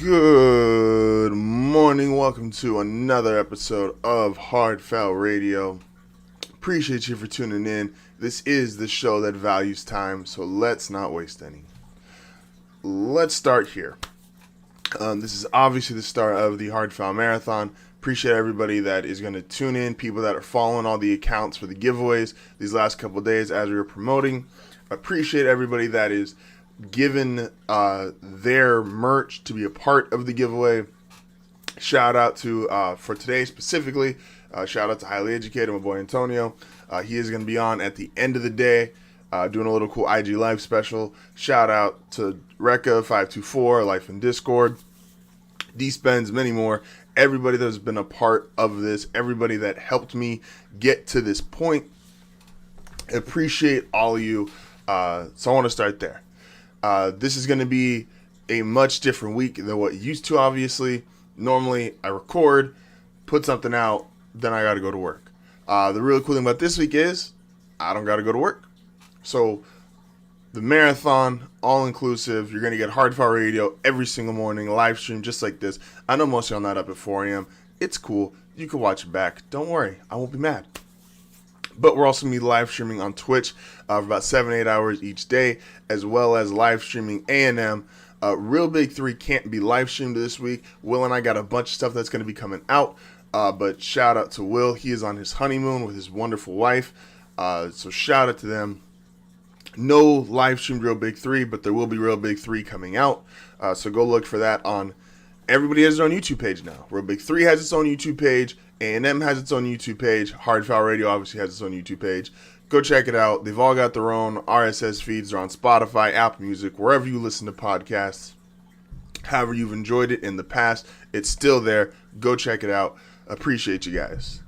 Good morning. Welcome to another episode of HardFoul Radio. Appreciate you for tuning in. This is the show that values time, so let's not waste any. Let's start here. This is obviously the start of the HardFoul Marathon. Appreciate everybody that is going to tune in, people that are following all the accounts for the giveaways these last couple of days as we were promoting. Appreciate everybody that is given their merch to be a part of the giveaway. Shout out to, for today specifically, shout out to Highly Educated, my boy Antonio. He is going to be on at the end of the day, doing a little cool IG Live special. Shout out to Rekka524, Life in Discord, D-Spends, many more. Everybody that has been a part of this, everybody that helped me get to this point. Appreciate all of you. So I want to start there. This is going to be a much different week than what it used to, obviously. Normally, I record, put something out, then I got to go to work. The really cool thing about this week is I don't got to go to work. So the marathon, all-inclusive, you're going to get HardFoul Radio every single morning, live stream just like this. I know most of y'all not up at 4 a.m. It's cool. You can watch it back. Don't worry. I won't be mad. But we're also going to be live streaming on Twitch for about 7-8 hours each day, as well as live streaming A&M. Real Big 3 can't be live streamed this week. Will and I got a bunch of stuff that's going to be coming out. But shout out to Will. He is on his honeymoon with his wonderful wife. So shout out to them. No live streamed Real Big 3, but there will be Real Big 3 coming out. So go look for that on. Everybody has their own YouTube page now. Real Big 3 has its own YouTube page. A&M has its own YouTube page. HardFoul Radio obviously has its own YouTube page. Go check it out. They've all got their own RSS feeds. They're on Spotify, Apple Music, wherever you listen to podcasts. However you've enjoyed it in the past, it's still there. Go check it out. Appreciate you guys.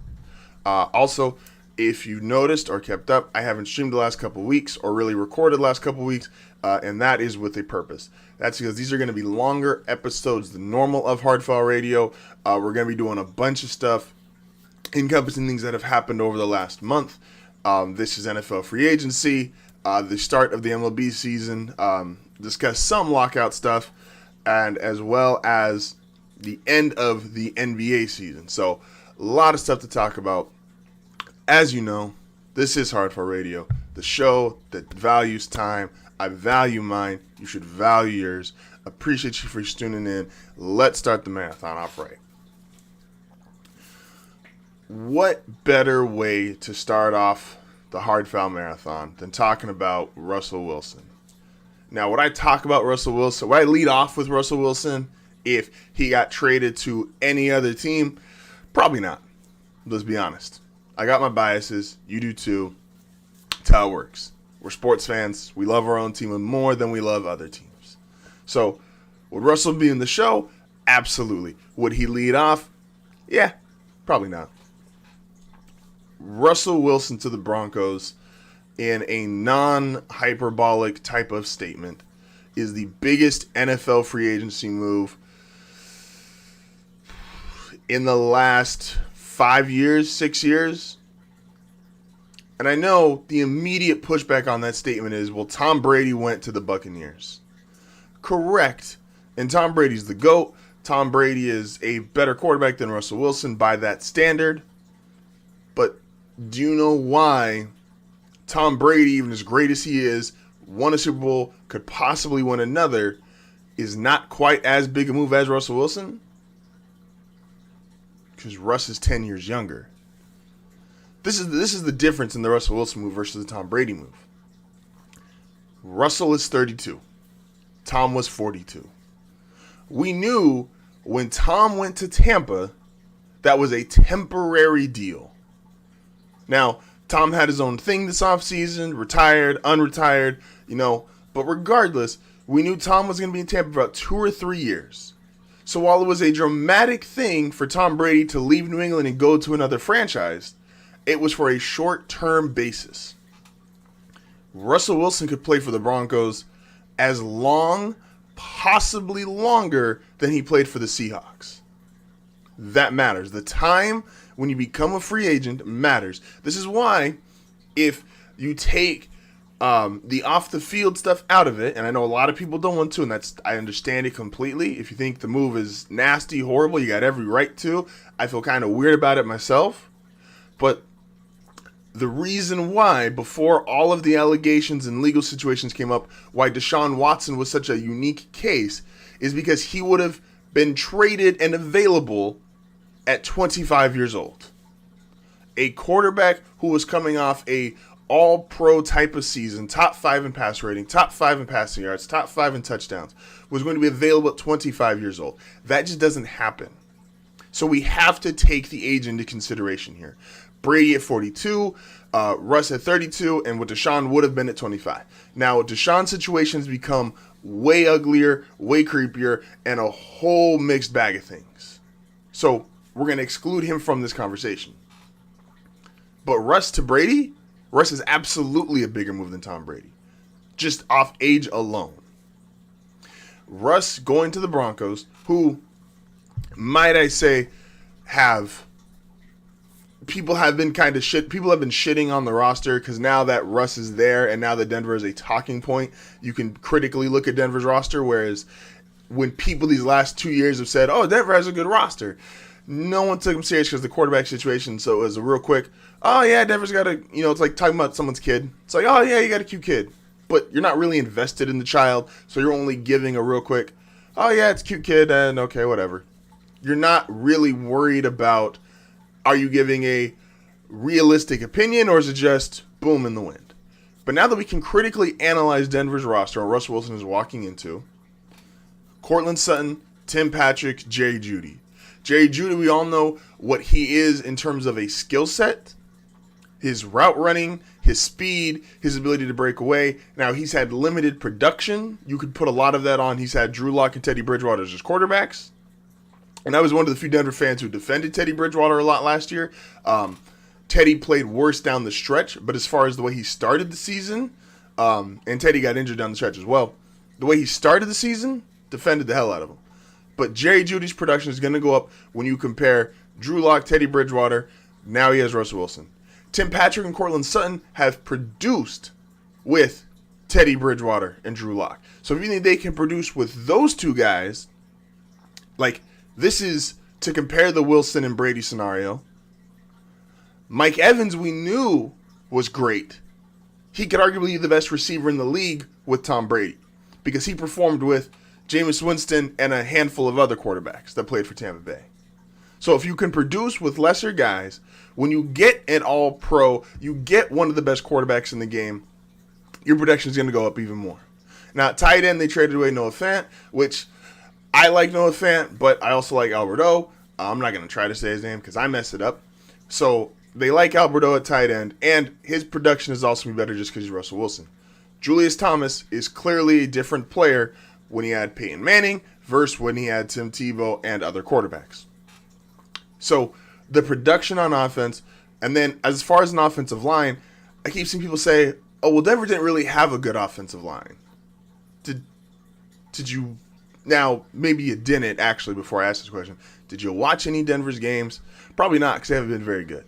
Also, if you noticed or kept up, I haven't streamed the last couple weeks or really recorded the last couple weeks, and that is with a purpose. That's because these are going to be longer episodes than normal of HardFoul Radio. We're going to be doing a bunch of stuff encompassing things that have happened over the last month. This is NFL free agency, the start of the MLB season, discuss some lockout stuff, and as well as the end of the NBA season. So a lot of stuff to talk about. As you know, this is HardFoul Radio, the show that values time. I value mine. You should value yours. Appreciate you for tuning in. Let's start the marathon off right. What better way to start off the HardFoul Marathon than talking about Russell Wilson? Now, would I talk about Russell Wilson? Would I lead off with Russell Wilson if he got traded to any other team? Probably not. Let's be honest. I got my biases. You do too. That's how it works. We're sports fans. We love our own team more than we love other teams. So, would Russell be in the show? Absolutely. Would he lead off? Yeah, probably not. Russell Wilson to the Broncos in a non-hyperbolic type of statement is the biggest NFL free agency move in the last 5 years, 6 years. And I know the immediate pushback on that statement is, well, Tom Brady went to the Buccaneers. Correct. And Tom Brady's the GOAT. Tom Brady is a better quarterback than Russell Wilson by that standard. But do you know why Tom Brady, even as great as he is, won a Super Bowl, could possibly win another, is not quite as big a move as Russell Wilson? Because Russ is 10 years younger. This is the difference in the Russell Wilson move versus the Tom Brady move. Russell is 32. Tom was 42. We knew when Tom went to Tampa, that was a temporary deal. Now, Tom had his own thing this offseason, retired, unretired, but regardless, we knew Tom was going to be in Tampa for about 2 or 3 years. So while it was a dramatic thing for Tom Brady to leave New England and go to another franchise, it was for a short-term basis. Russell Wilson could play for the Broncos as long, possibly longer, than he played for the Seahawks. That matters. The time when you become a free agent matters. This is why if you take the off the field stuff out of it, and I know a lot of people don't want to, and I understand it completely. If you think the move is nasty, horrible, you got every right to. I feel kind of weird about it myself, but the reason why, before all of the allegations and legal situations came up, why Deshaun Watson was such a unique case is because he would have been traded and available at 25 years old. A quarterback who was coming off a all-pro type of season, top 5 in pass rating, top 5 in passing yards, top 5 in touchdowns, was going to be available at 25 years old. That just doesn't happen. So we have to take the age into consideration here. Brady at 42, Russ at 32, and what Deshaun would have been at 25. Now, Deshaun's situation's become way uglier, way creepier, and a whole mixed bag of things. So we're going to exclude him from this conversation. But Russ to Brady? Russ is absolutely a bigger move than Tom Brady, just off age alone. Russ going to the Broncos, who, might I say, people have been shitting on the roster because now that Russ is there and now that Denver is a talking point, you can critically look at Denver's roster, whereas when people these last 2 years have said, oh, Denver has a good roster, no one took him serious because of the quarterback situation. So it was a real quick, oh yeah, Denver's got it's like talking about someone's kid. It's like, oh yeah, you got a cute kid. But you're not really invested in the child, so you're only giving a real quick, oh yeah, it's a cute kid, and okay, whatever. You're not really worried about, are you giving a realistic opinion, or is it just boom in the wind? But now that we can critically analyze Denver's roster, and Russell Wilson is walking into, Courtland Sutton, Tim Patrick, Jerry Jeudy. Jerry Jeudy, we all know what he is in terms of a skill set, his route running, his speed, his ability to break away. Now, he's had limited production. You could put a lot of that on. He's had Drew Lock and Teddy Bridgewater as his quarterbacks. And I was one of the few Denver fans who defended Teddy Bridgewater a lot last year. Teddy played worse down the stretch, but as far as the way he started the season, and Teddy got injured down the stretch as well, the way he started the season, defended the hell out of him. But Jerry Jeudy's production is going to go up when you compare Drew Lock, Teddy Bridgewater. Now he has Russell Wilson. Tim Patrick and Courtland Sutton have produced with Teddy Bridgewater and Drew Lock. So if you think they can produce with those two guys, like this is to compare the Wilson and Brady scenario. Mike Evans, we knew, was great. He could arguably be the best receiver in the league with Tom Brady because he performed with Jameis Winston and a handful of other quarterbacks that played for Tampa Bay. So if you can produce with lesser guys, when you get an all-pro, you get one of the best quarterbacks in the game, your production is going to go up even more. Now, at tight end, they traded away Noah Fant, which I like Noah Fant, but I also like Alberto. I'm not going to try to say his name because I messed it up. So they like Alberto at tight end, and his production is also going to be better just because he's Russell Wilson. Julius Thomas is clearly a different player when he had Peyton Manning versus when he had Tim Tebow and other quarterbacks. So the production on offense, and then as far as an offensive line, I keep seeing people say, oh, well, Denver didn't really have a good offensive line. Did you, now maybe you didn't actually before I asked this question, did you watch any Denver's games? Probably not because they haven't been very good.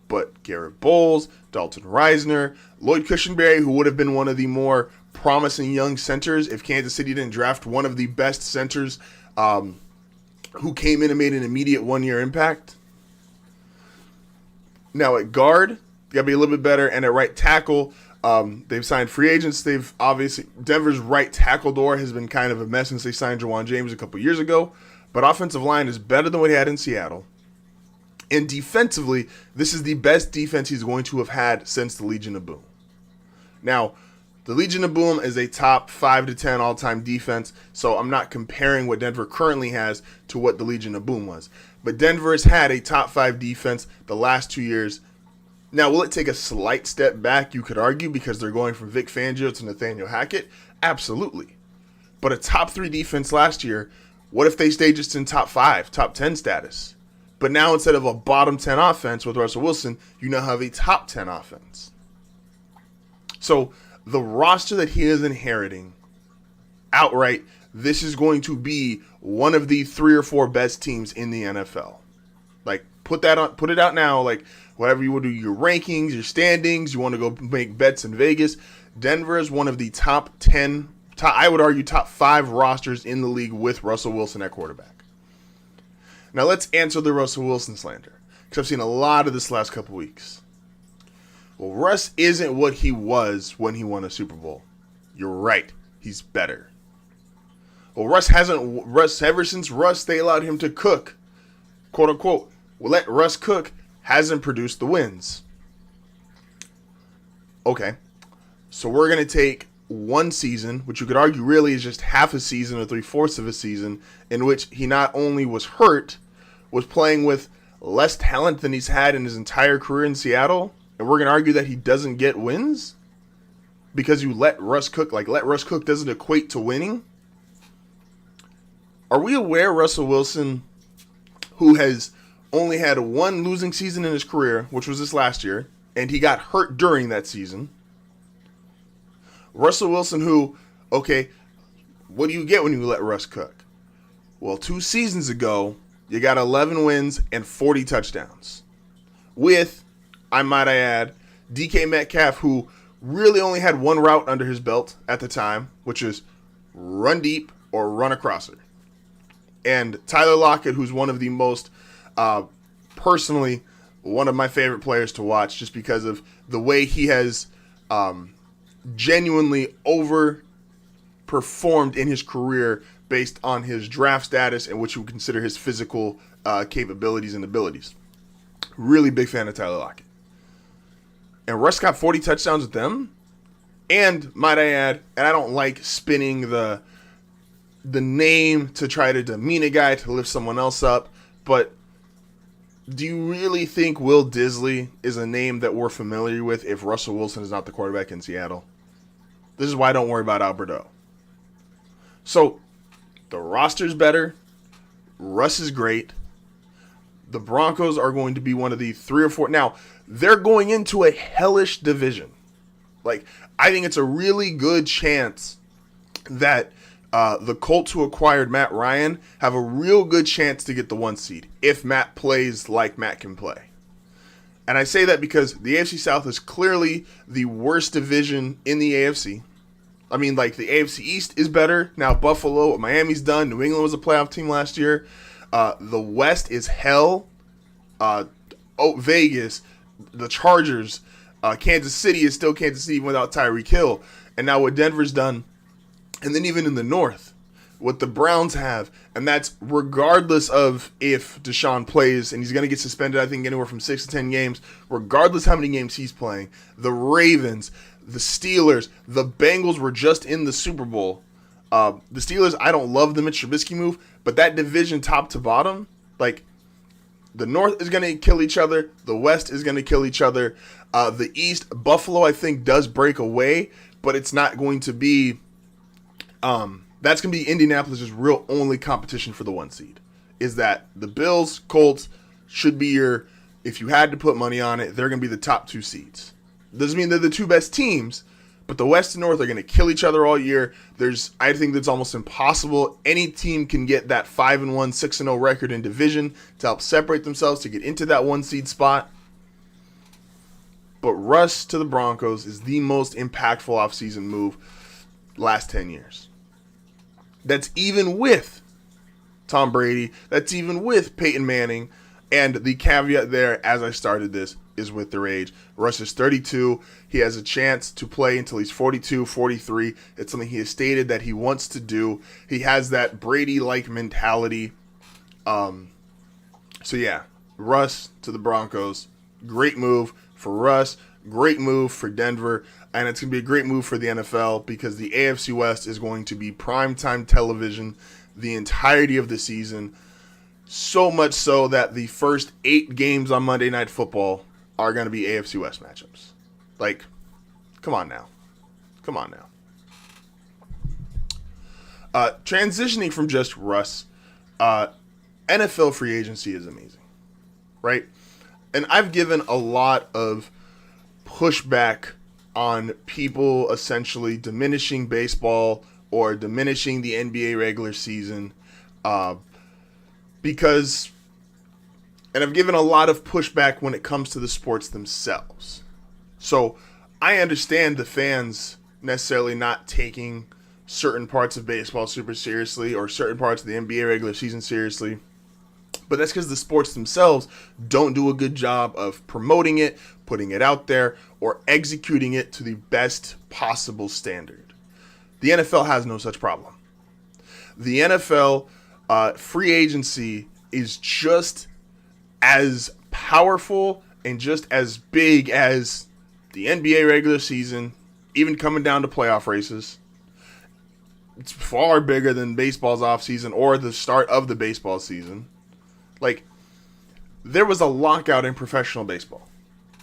But Garrett Bowles, Dalton Reisner, Lloyd Cushenberry, who would have been one of the more promising young centers if Kansas City didn't draft one of the best centers who came in and made an immediate one-year impact. Now at guard, you got to be a little bit better. And at right tackle, they've signed free agents. Denver's right tackle door has been kind of a mess since they signed Jawan James a couple years ago. But offensive line is better than what he had in Seattle. And defensively, this is the best defense he's going to have had since the Legion of Boom. Now, the Legion of Boom is a top 5 to 10 all-time defense, so I'm not comparing what Denver currently has to what the Legion of Boom was. But Denver has had a top 5 defense the last 2 years. Now, will it take a slight step back, you could argue, because they're going from Vic Fangio to Nathaniel Hackett? Absolutely. But a top 3 defense last year, what if they stay just in top 5, top 10 status? But now instead of a bottom 10 offense with Russell Wilson, you now have a top 10 offense. So the roster that he is inheriting, outright, this is going to be one of the 3 or 4 best teams in the NFL. Like, put it out now, like, whatever you want to do, your rankings, your standings, you want to go make bets in Vegas, Denver is one of the top 10, I would argue top 5 rosters in the league with Russell Wilson at quarterback. Now let's answer the Russell Wilson slander, because I've seen a lot of this last couple weeks. Well, Russ isn't what he was when he won a Super Bowl. You're right. He's better. Well, ever since Russ, they allowed him to cook, quote unquote, let Russ cook, hasn't produced the wins. Okay. So we're going to take one season, which you could argue really is just half a season or 3/4 of a season, in which he not only was hurt, was playing with less talent than he's had in his entire career in Seattle, and we're going to argue that he doesn't get wins because you let Russ cook. Like, let Russ cook doesn't equate to winning. Are we aware Russell Wilson, who has only had one losing season in his career, which was this last year, and he got hurt during that season? Russell Wilson, who, okay, what do you get when you let Russ cook? Well, 2 seasons ago, you got 11 wins and 40 touchdowns. With, I might add, DK Metcalf, who really only had one route under his belt at the time, which is run deep or run across it. And Tyler Lockett, who's one of the most, personally, one of my favorite players to watch, just because of the way he has genuinely overperformed in his career based on his draft status and what you would consider his physical capabilities and abilities. Really big fan of Tyler Lockett. And Russ got 40 touchdowns with them. And, might I add, and I don't like spinning the name to try to demean a guy to lift someone else up, but do you really think Will Disley is a name that we're familiar with if Russell Wilson is not the quarterback in Seattle? This is why I don't worry about Alberto. So, the roster's better. Russ is great. The Broncos are going to be one of the 3 or 4. Now, they're going into a hellish division. Like, I think it's a really good chance that the Colts, who acquired Matt Ryan, have a real good chance to get the 1 seed if Matt plays like Matt can play. And I say that because the AFC South is clearly the worst division in the AFC. I mean, like, the AFC East is better. Now, Buffalo, Miami's done. New England was a playoff team last year. The West is hell. Vegas, the Chargers, Kansas City is still Kansas City without Tyreek Hill. And now what Denver's done, and then even in the North, what the Browns have, and that's regardless of if Deshaun plays, and he's going to get suspended, I think, anywhere from 6 to 10 games, regardless how many games he's playing. The Ravens, the Steelers, the Bengals were just in the Super Bowl. The Steelers, I don't love the Mitch Trubisky move, but that division top to bottom, like, the North is going to kill each other. The West is going to kill each other. The East, Buffalo, I think, does break away, but it's not going to be that's going to be Indianapolis' real only competition for the 1 seed. Is that the Bills, Colts should be your, if you had to put money on it, they're going to be the top 2 seeds. Doesn't mean they're the 2 best teams, but the West and North are going to kill each other all year. I think that's almost impossible. Any team can get that 5-1, 6-0 record in division to help separate themselves to get into that 1 seed spot. But Russ to the Broncos is the most impactful offseason move last 10 years. That's even with Tom Brady. That's even with Peyton Manning. And the caveat there, as I started this, is with their age. Russ is 32. He has a chance to play until he's 42, 43. It's something he has stated that he wants to do. He has that Brady-like mentality. So yeah, Russ to the Broncos. Great move for Russ. Great move for Denver. And it's going to be a great move for the NFL because the AFC West is going to be primetime television the entirety of the season. So much so that the first 8 games on Monday Night Football are going to be AFC West matchups. Like, come on now. Come on now. Transitioning from just Russ, NFL free agency is amazing, right? And I've given a lot of pushback on people essentially diminishing baseball or diminishing the NBA regular season because, and I've given a lot of pushback when it comes to the sports themselves. So I understand the fans necessarily not taking certain parts of baseball super seriously or certain parts of the NBA regular season seriously. But that's because the sports themselves don't do a good job of promoting it, putting it out there, or executing it to the best possible standard. The NFL has no such problem. The NFL free agency is just as powerful and just as big as the NBA regular season, even coming down to playoff races. It's far bigger than baseball's offseason or the start of the baseball season. Like, there was a lockout in professional baseball.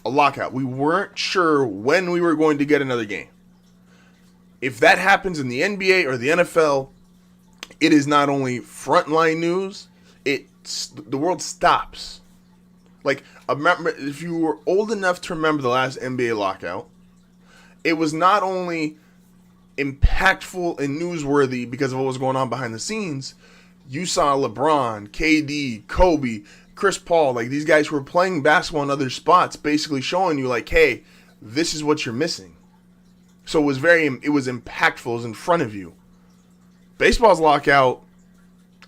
A lockout. We weren't sure when we were going to get another game. If that happens in the NBA or the NFL, it is not only frontline news, the world stops. Like, if you were old enough to remember the last NBA lockout, it was not only impactful and newsworthy because of what was going on behind the scenes. You saw LeBron, KD, Kobe, Chris Paul, like these guys who were playing basketball in other spots, basically showing you like, hey, this is what you're missing. So it was impactful, it was in front of you. Baseball's lockout,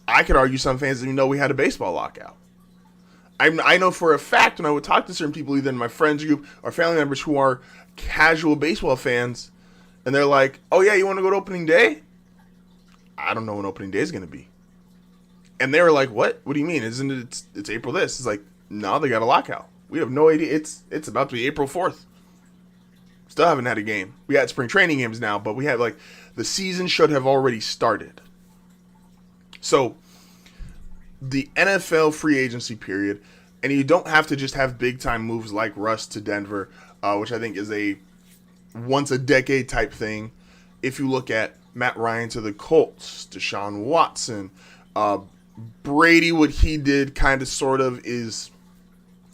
I could argue some fans didn't even know we had a baseball lockout. I know for a fact when I would talk to certain people, either in my friends group or family members who are casual baseball fans, and they're like, oh yeah, you want to go to opening day? I don't know when opening day is going to be. And they were like, what? What do you mean? Isn't it, it's April this? It's like, no, they got a lockout. We have no idea. It's about to be April 4th. Still haven't had a game. We had spring training games now, but we have the season should have already started. So the NFL free agency period, and you don't have to just have big time moves like Russ to Denver, which I think is a once a decade type thing. If you look at Matt Ryan to the Colts, Deshaun Watson, Brady, what he did kind of sort of is,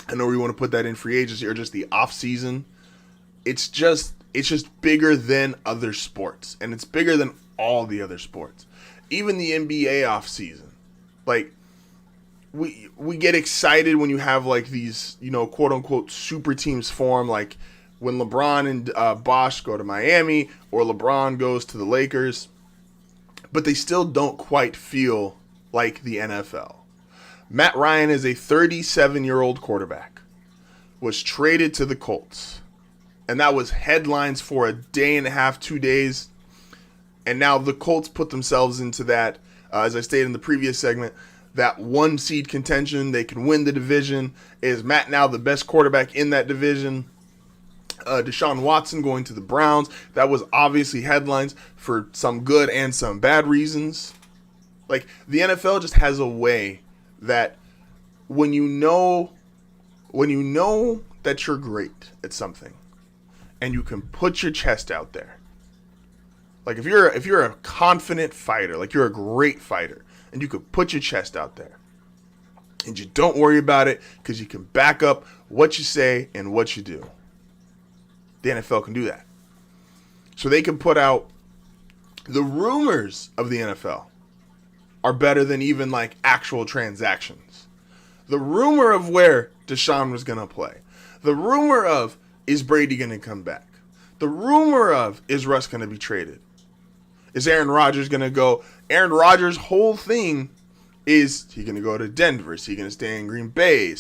I know we want to put that in free agency or just the off season. It's just bigger than other sports, and it's bigger than all the other sports. Even the NBA off season, like we get excited when you have like these, quote unquote super teams form, like when LeBron and Bosh go to Miami or LeBron goes to the Lakers, but they still don't quite feel like the NFL. Matt Ryan is a 37-year-old quarterback, was traded to the Colts, and that was headlines for a day and a half, 2 days, and now the Colts put themselves into that, as I stated in the previous segment, that one seed contention. They can win the division. Is Matt now the best quarterback in that division? Deshaun Watson going to the Browns. That was obviously headlines for some good and some bad reasons. Like, the NFL just has a way that when you know that you're great at something and you can put your chest out there. Like, if you're a confident fighter, like you're a great fighter, and you could put your chest out there and you don't worry about it because you can back up what you say and what you do. The NFL can do that. So they can put out the rumors of the NFL are better than even like actual transactions. The rumor of where Deshaun was going to play. The rumor of, is Brady going to come back? The rumor of, is Russ going to be traded? Is Aaron Rodgers going to go? Aaron Rodgers' whole thing is he going to go to Denver? Is he going to stay in Green Bay?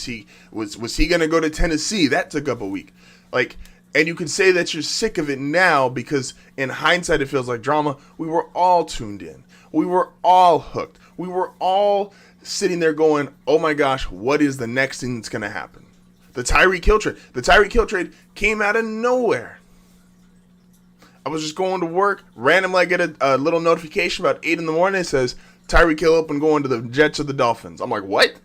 Was he going to go to Tennessee? That took up a week. Like, and you can say that you're sick of it now because in hindsight it feels like drama. We were all tuned in. We were all hooked. We were all sitting there going, oh my gosh, what is the next thing that's going to happen? The Tyreek Hill trade. The Tyreek Hill trade came out of nowhere. I was just going to work. Randomly, I get a little notification about 8 in the morning. It says, Tyreek Hill open going to the Jets or the Dolphins. I'm like, what?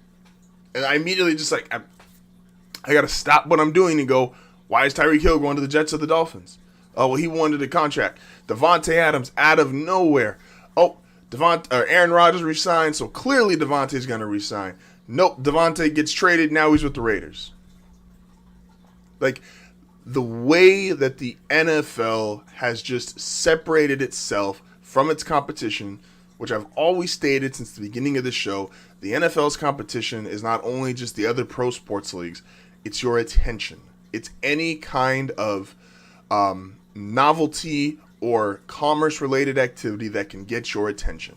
And I immediately just like, I got to stop what I'm doing and go, why is Tyreek Hill going to the Jets or the Dolphins? Oh, well, he wanted a contract. Devontae Adams out of nowhere. Oh, Aaron Rodgers resigned, so clearly Devontae's going to resign. Nope, Devontae gets traded. Now he's with the Raiders. Like, the way that the NFL has just separated itself from its competition, which I've always stated since the beginning of the show, the NFL's competition is not only just the other pro sports leagues, it's your attention. It's any kind of novelty or commerce-related activity that can get your attention.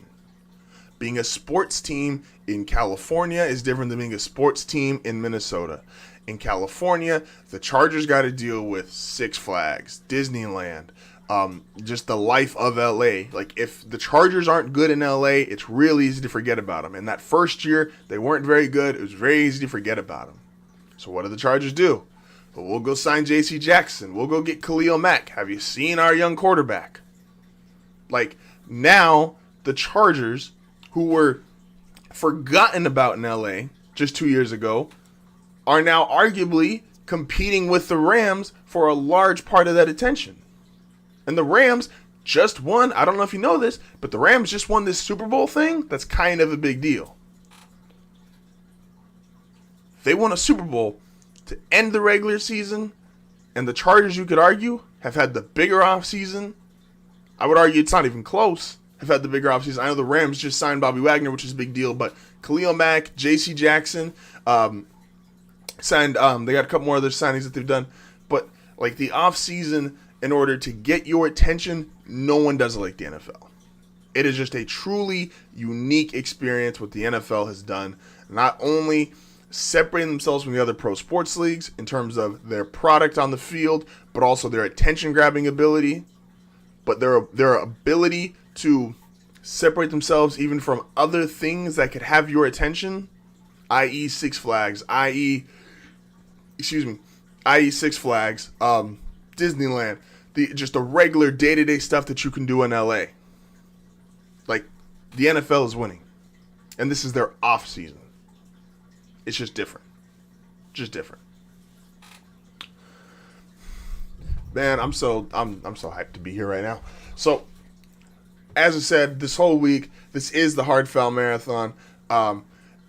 Being a sports team in California is different than being a sports team in Minnesota. In California, the Chargers got to deal with Six Flags, Disneyland, just the life of LA. Like, if the Chargers aren't good in LA, it's real easy to forget about them. And that first year, they weren't very good. It was very easy to forget about them. So what do the Chargers do? Well, we'll go sign J.C. Jackson. We'll go get Khalil Mack. Have you seen our young quarterback? Like, now the Chargers, who were forgotten about in LA just 2 years ago, are now arguably competing with the Rams for a large part of that attention. And the Rams just won, I don't know if you know this, but the Rams just won this Super Bowl thing. That's kind of a big deal. They won a Super Bowl to end the regular season, and the Chargers, you could argue, have had the bigger offseason. I would argue it's not even close. Have had the bigger offseason. I know the Rams just signed Bobby Wagner, which is a big deal, but Khalil Mack, J.C. Jackson, signed. They got a couple more other signings that they've done, but like the offseason, in order to get your attention, no one does it like the NFL. It is just a truly unique experience what the NFL has done. Not only separating themselves from the other pro sports leagues in terms of their product on the field, but also their attention-grabbing ability, but their ability to separate themselves even from other things that could have your attention, i.e. Six Flags, i.e. Six Flags, Disneyland, just the regular day-to-day stuff that you can do in LA. Like, the NFL is winning. And this is their off season. It's just different. Just different. Man, I'm so hyped to be here right now. So, as I said, this whole week, this is the HardFoul Marathon.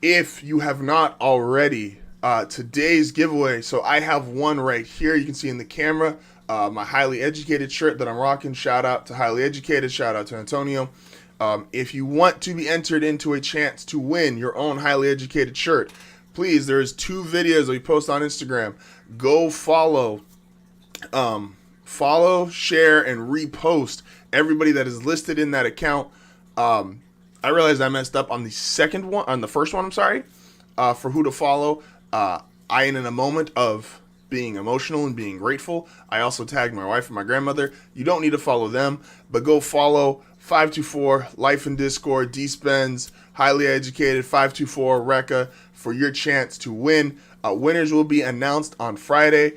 If you have not already, today's giveaway, so I have one right here. You can see in the camera, my Highly Educated shirt that I'm rocking. Shout out to Highly Educated. Shout out to Antonio. If you want to be entered into a chance to win your own Highly Educated shirt, please, there's 2 videos that we post on Instagram. Go follow, share, and repost everybody that is listed in that account. I realized I messed up on the first one, for who to follow. I, in a moment of being emotional and being grateful, I also tagged my wife and my grandmother. You don't need to follow them, but go follow 524, Life in Discord, D-Spens, Highly Educated, 524, Rekka, for your chance to win. Winners will be announced on Friday.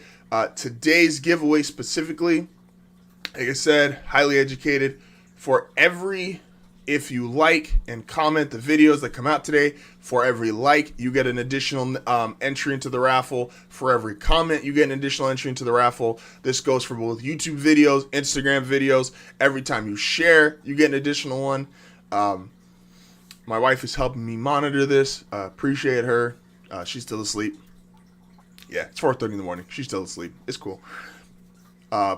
Today's giveaway specifically, like I said, Highly Educated. If you like and comment the videos that come out today, for every like, you get an additional entry into the raffle. For every comment, you get an additional entry into the raffle. This goes for both YouTube videos, Instagram videos. Every time you share, you get an additional one. My wife is helping me monitor this. Appreciate her. She's still asleep. Yeah, it's 4:30 in the morning. She's still asleep. It's cool.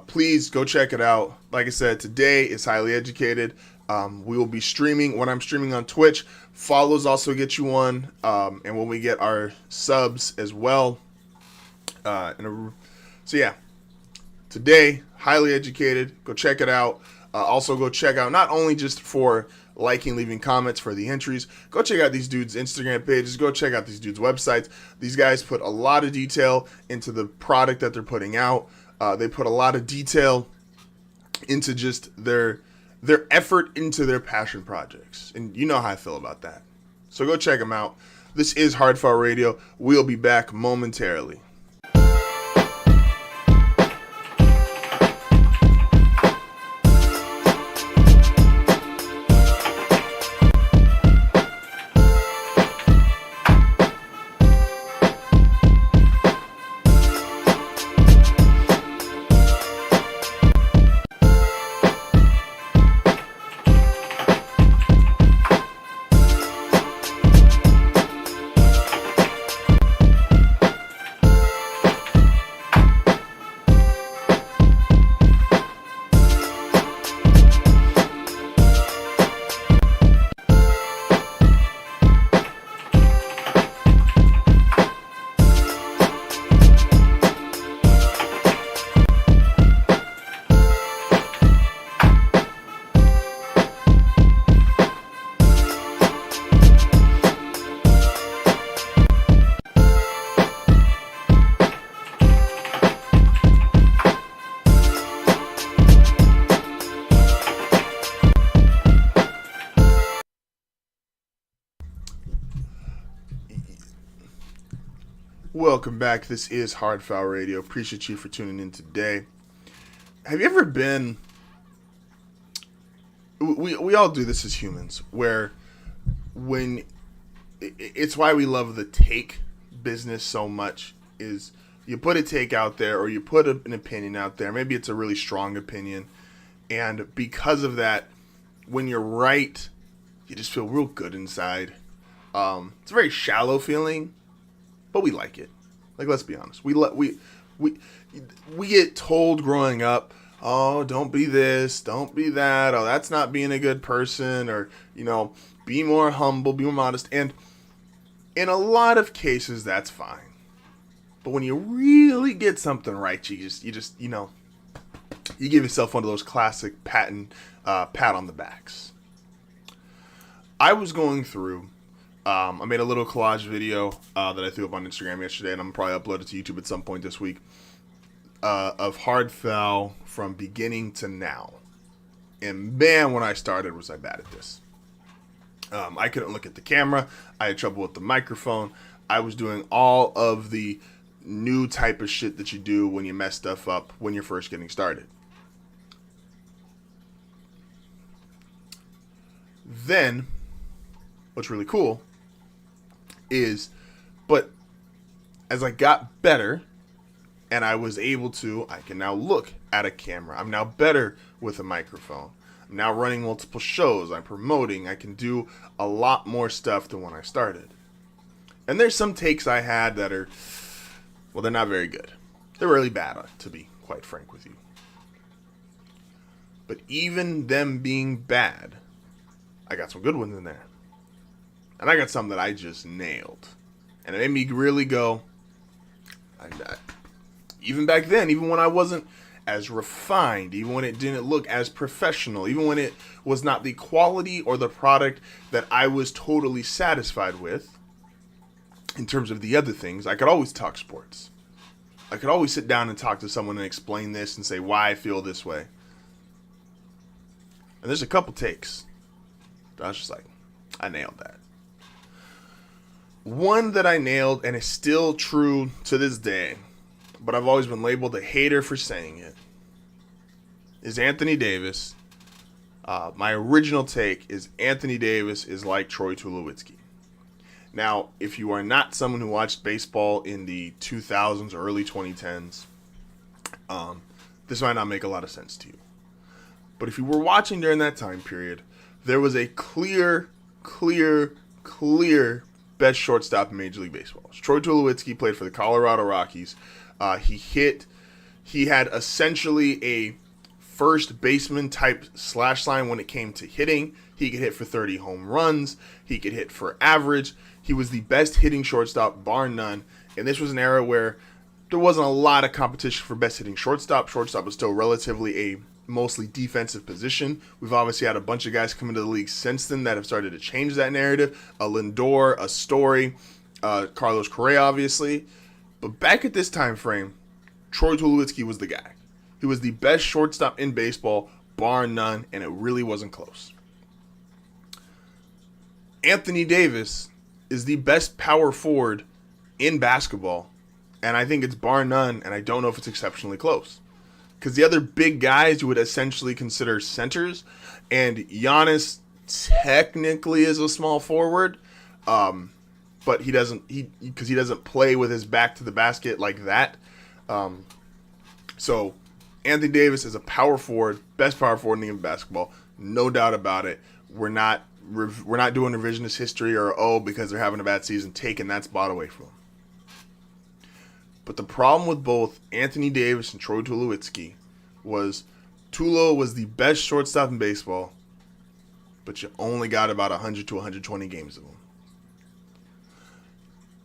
Please go check it out. Like I said, today is Highly Educated. We will be streaming. When I'm streaming on Twitch, follows also get you one. And when we get our subs as well. So yeah, today, Highly Educated. Go check it out. Also go check out, not only just for liking, leaving comments for the entries, go check out these dudes' Instagram pages. Go check out these dudes' websites. These guys put a lot of detail into the product that they're putting out. They put a lot of detail into just their effort into their passion projects. And you know how I feel about that. So go check them out. This is HardFoul Radio. We'll be back momentarily. Welcome back. This is HardFoul Radio. Appreciate you for tuning in today. Have you ever been... We all do this as humans, where when... It's why we love the take business so much, is you put a take out there, or you put an opinion out there. Maybe it's a really strong opinion. And because of that, when you're right, you just feel real good inside. It's a very shallow feeling, but we like it. Like, let's be honest. We get told growing up, oh, don't be this, don't be that. Oh, that's not being a good person, or, be more humble, be more modest. And in a lot of cases, that's fine. But when you really get something right, you give yourself one of those classic pat on the backs. I was going through, I made a little collage video that I threw up on Instagram yesterday, and I'm probably upload it to YouTube at some point this week, of HardFoul from beginning to now. And man, when I started, was I bad at this. I couldn't look at the camera. I had trouble with the microphone. I was doing all of the new type of shit that you do when you mess stuff up when you're first getting started. Then, what's really cool is, but as I got better and I was able to, I can now look at a camera. I'm now better with a microphone. I'm now running multiple shows. I'm promoting. I can do a lot more stuff than when I started. And there's some takes I had that are, well, they're not very good. They're really bad, to be quite frank with you. But even them being bad, I got some good ones in there. And I got some that I just nailed. And it made me really go, even back then, even when I wasn't as refined, even when it didn't look as professional, even when it was not the quality or the product that I was totally satisfied with, in terms of the other things, I could always talk sports. I could always sit down and talk to someone and explain this and say why I feel this way. And there's a couple takes I was just like, I nailed that. One that I nailed, and it's still true to this day, but I've always been labeled a hater for saying it, is Anthony Davis. My original take is Anthony Davis is like Troy Tulowitzki. Now, if you are not someone who watched baseball in the 2000s or early 2010s, this might not make a lot of sense to you. But if you were watching during that time period, there was a clear best shortstop in Major League Baseball. Troy Tulowitzki played for the Colorado Rockies. He had essentially a first baseman type slash line when it came to hitting. He could hit for 30 home runs. He could hit for average. He was the best hitting shortstop, bar none. And this was an era where there wasn't a lot of competition for best hitting shortstop. Shortstop was still relatively a mostly defensive position. We've obviously had a bunch of guys come into the league since then that have started to change that narrative. A Lindor, a Story, Carlos Correa, obviously. But back at this time frame, Troy Tulowitzki was the guy. He was the best shortstop in baseball, bar none, and it really wasn't close. Anthony Davis is the best power forward in basketball, and I think it's bar none, and I don't know if it's exceptionally close. Because the other big guys you would essentially consider centers, and Giannis technically is a small forward, but he doesn't play with his back to the basket like that. So Anthony Davis is a power forward, best power forward in the game of basketball, no doubt about it. We're not doing revisionist history or because they're having a bad season, taking that spot away from them. But the problem with both Anthony Davis and Troy Tulowitzki was Tulo was the best shortstop in baseball, but you only got about 100 to 120 games of him.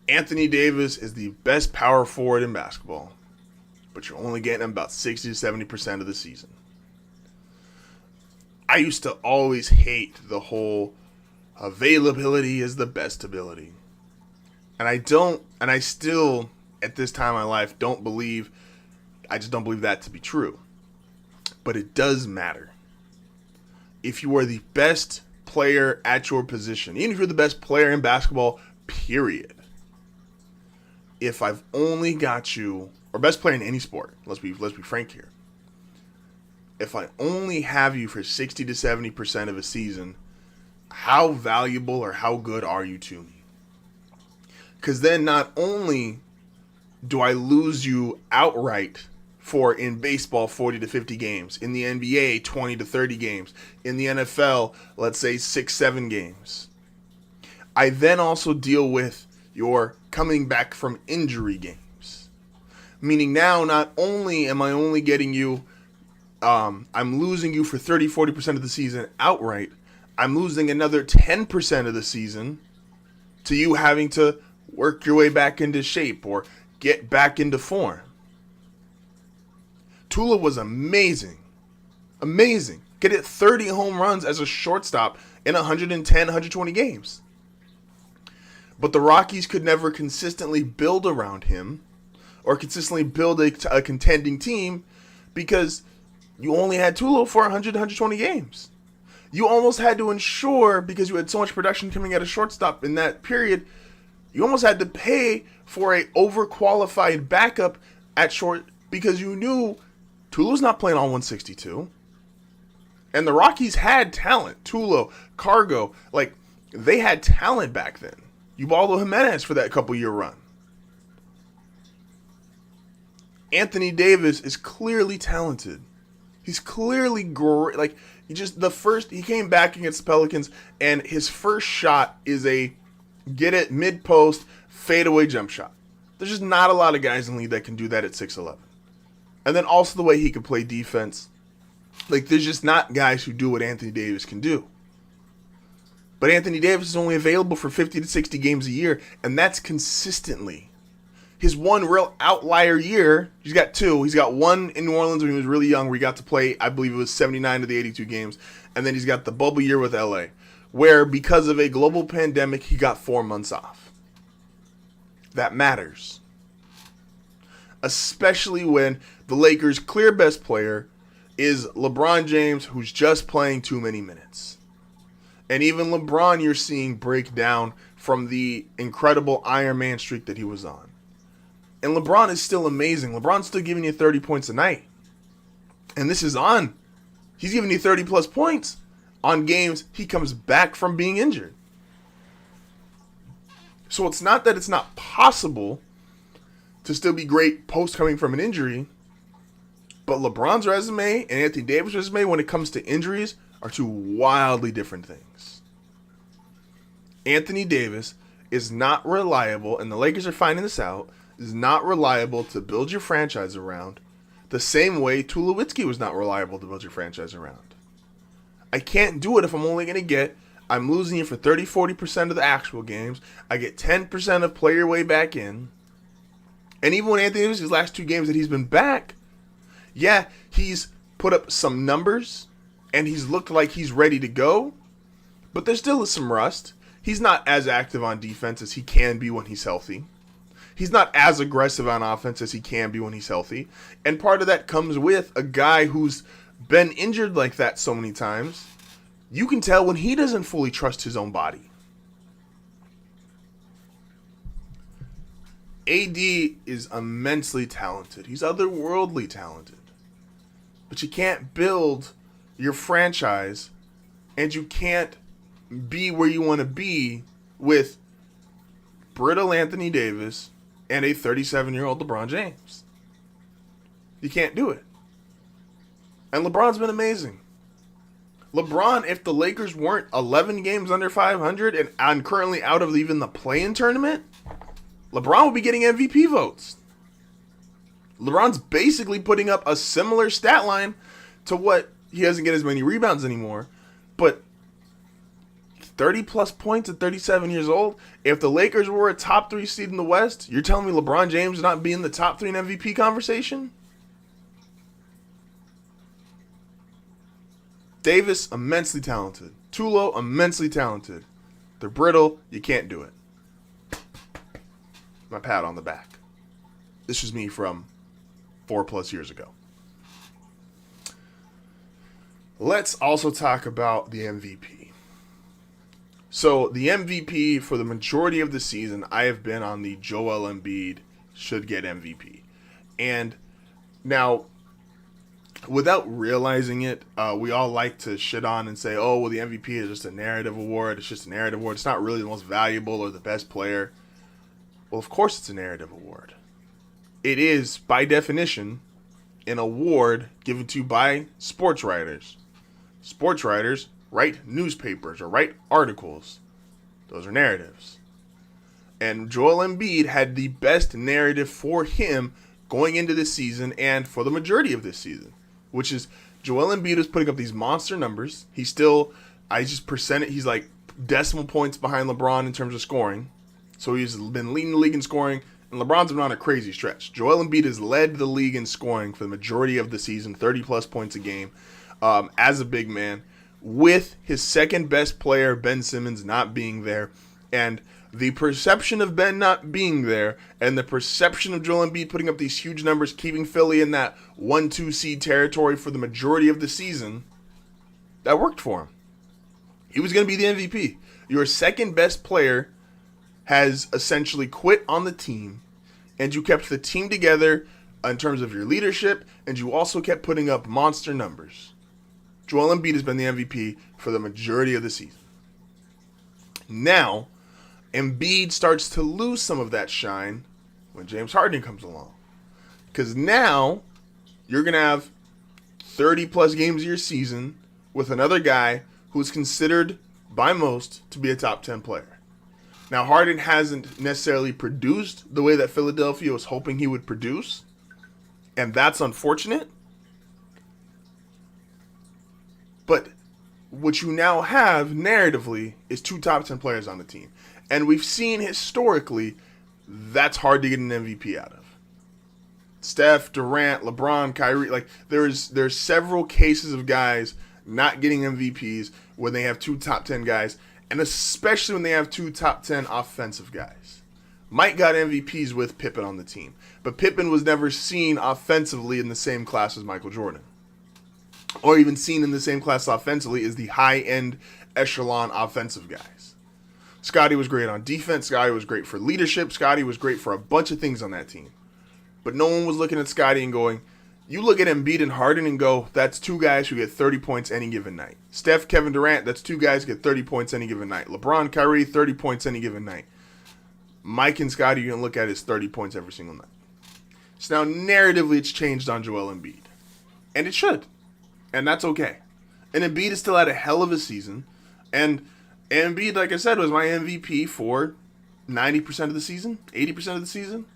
Anthony Davis is the best power forward in basketball, but you're only getting him about 60 to 70% of the season. I used to always hate the whole availability is the best ability. And I still, at this time in my life, I just don't believe that to be true. But it does matter. If you are the best player at your position, even if you're the best player in basketball, period, if I've only got you, or best player in any sport, let's be frank here. If I only have you for 60 to 70% of a season, how valuable or how good are you to me? Because then not only do I lose you outright for, in baseball, 40 to 50 games, in the NBA, 20 to 30 games, in the NFL, let's say 6-7 games, I then also deal with your coming back from injury games. Meaning now not only am I only getting you, I'm losing you for 30-40% of the season outright, I'm losing another 10% of the season to you having to work your way back into shape or get back into form. Tula was amazing. Amazing. Could hit 30 home runs as a shortstop in 110, 120 games. But the Rockies could never consistently build around him or consistently build a contending team because you only had Tula for 100, 120 games. You almost had to ensure, because you had so much production coming out of shortstop in that period, you almost had to pay for a overqualified backup at short because you knew Tula's not playing all 162. And the Rockies had talent. Tula, Cargo, like, they had talent back then. Ubaldo Jimenez for that couple-year run. Anthony Davis is clearly talented. He's clearly great. Like, he came back against the Pelicans, and his first shot is a get it mid-post fadeaway jump shot. There's just not a lot of guys in the league that can do that at 6'11". And then also the way he can play defense. Like, there's just not guys who do what Anthony Davis can do. But Anthony Davis is only available for 50 to 60 games a year, and that's consistently. His one real outlier year, he's got two. He's got one in New Orleans when he was really young, where he got to play, I believe it was 79 of the 82 games. And then he's got the bubble year with LA, where because of a global pandemic, he got 4 months off. That matters. Especially when the Lakers' clear best player is LeBron James, who's just playing too many minutes. And even LeBron you're seeing break down from the incredible Iron Man streak that he was on. And LeBron is still amazing. LeBron's still giving you 30 points a night. And this is on. He's giving you 30 plus points on games he comes back from being injured. So it's not that it's not possible to still be great post coming from an injury, but LeBron's resume and Anthony Davis' resume when it comes to injuries are two wildly different things. Anthony Davis is not reliable, and the Lakers are finding this out, is not reliable to build your franchise around the same way Tulowitzki was not reliable to build your franchise around. I can't do it if I'm only going to get, I'm losing you for 30-40% of the actual games. I get 10% of play your way back in. And even when Anthony Davis, his last 2 games that he's been back, yeah, he's put up some numbers and he's looked like he's ready to go, but there still is some rust. He's not as active on defense as he can be when he's healthy. He's not as aggressive on offense as he can be when he's healthy. And part of that comes with a guy who's been injured like that so many times. You can tell when he doesn't fully trust his own body. AD is immensely talented. He's otherworldly talented. But you can't build your franchise and you can't be where you want to be with brittle Anthony Davis and a 37-year-old LeBron James. You can't do it. And LeBron's been amazing. LeBron, if the Lakers weren't 11 games under 500 and I'm currently out of even the play-in tournament, LeBron would be getting MVP votes. LeBron's basically putting up a similar stat line to what he doesn't get as many rebounds anymore, but 30 plus points at 37 years old. If the Lakers were a top 3 seed in the West, you're telling me LeBron James is not be in the top 3 in MVP conversation? Davis, immensely talented. Tulo, immensely talented. They're brittle. You can't do it. My pat on the back. This was me from 4+ years ago. Let's also talk about the MVP. So the MVP for the majority of the season, I have been on the Joel Embiid should get MVP. And now, without realizing it, we all like to shit on and say, oh, well, the MVP is just a narrative award. It's just a narrative award. It's not really the most valuable or the best player. Well, of course it's a narrative award. It is, by definition, an award given to by sports writers. Sports writers write newspapers or write articles. Those are narratives. And Joel Embiid had the best narrative for him going into this season and for the majority of this season, which is Joel Embiid is putting up these monster numbers. He's like decimal points behind LeBron in terms of scoring. So he's been leading the league in scoring, and LeBron's been on a crazy stretch. Joel Embiid has led the league in scoring for the majority of the season, 30-plus points a game, as a big man, with his second best player, Ben Simmons, not being there. And the perception of Ben not being there and the perception of Joel Embiid putting up these huge numbers, keeping Philly in that 1-2 seed territory for the majority of the season, that worked for him. He was going to be the MVP. Your second best player has essentially quit on the team, and you kept the team together in terms of your leadership, and you also kept putting up monster numbers. Joel Embiid has been the MVP for the majority of the season. Now, Embiid starts to lose some of that shine when James Harden comes along. Because now, you're going to have 30-plus games of your season with another guy who's considered by most to be a top 10 player. Now, Harden hasn't necessarily produced the way that Philadelphia was hoping he would produce, and that's unfortunate. But what you now have narratively is two top 10 players on the team. And we've seen historically that's hard to get an MVP out of. Steph, Durant, LeBron, Kyrie, like there's several cases of guys not getting MVPs when they have two top 10 guys, and especially when they have two top 10 offensive guys. Mike got MVPs with Pippen on the team, but Pippen was never seen offensively in the same class as Michael Jordan, or even seen in the same class offensively as the high-end echelon offensive guys. Scottie was great on defense. Scottie was great for leadership. Scottie was great for a bunch of things on that team. But no one was looking at Scottie and going, you look at Embiid and Harden and go, that's two guys who get 30 points any given night. Steph, Kevin Durant, that's two guys who get 30 points any given night. LeBron, Kyrie, 30 points any given night. Mike and Scottie, you can look at is 30 points every single night. So now narratively it's changed on Joel Embiid. And it should. And that's okay. And Embiid has still had a hell of a season. And Embiid, like I said, was my MVP for 90% of the season, 80% of the season.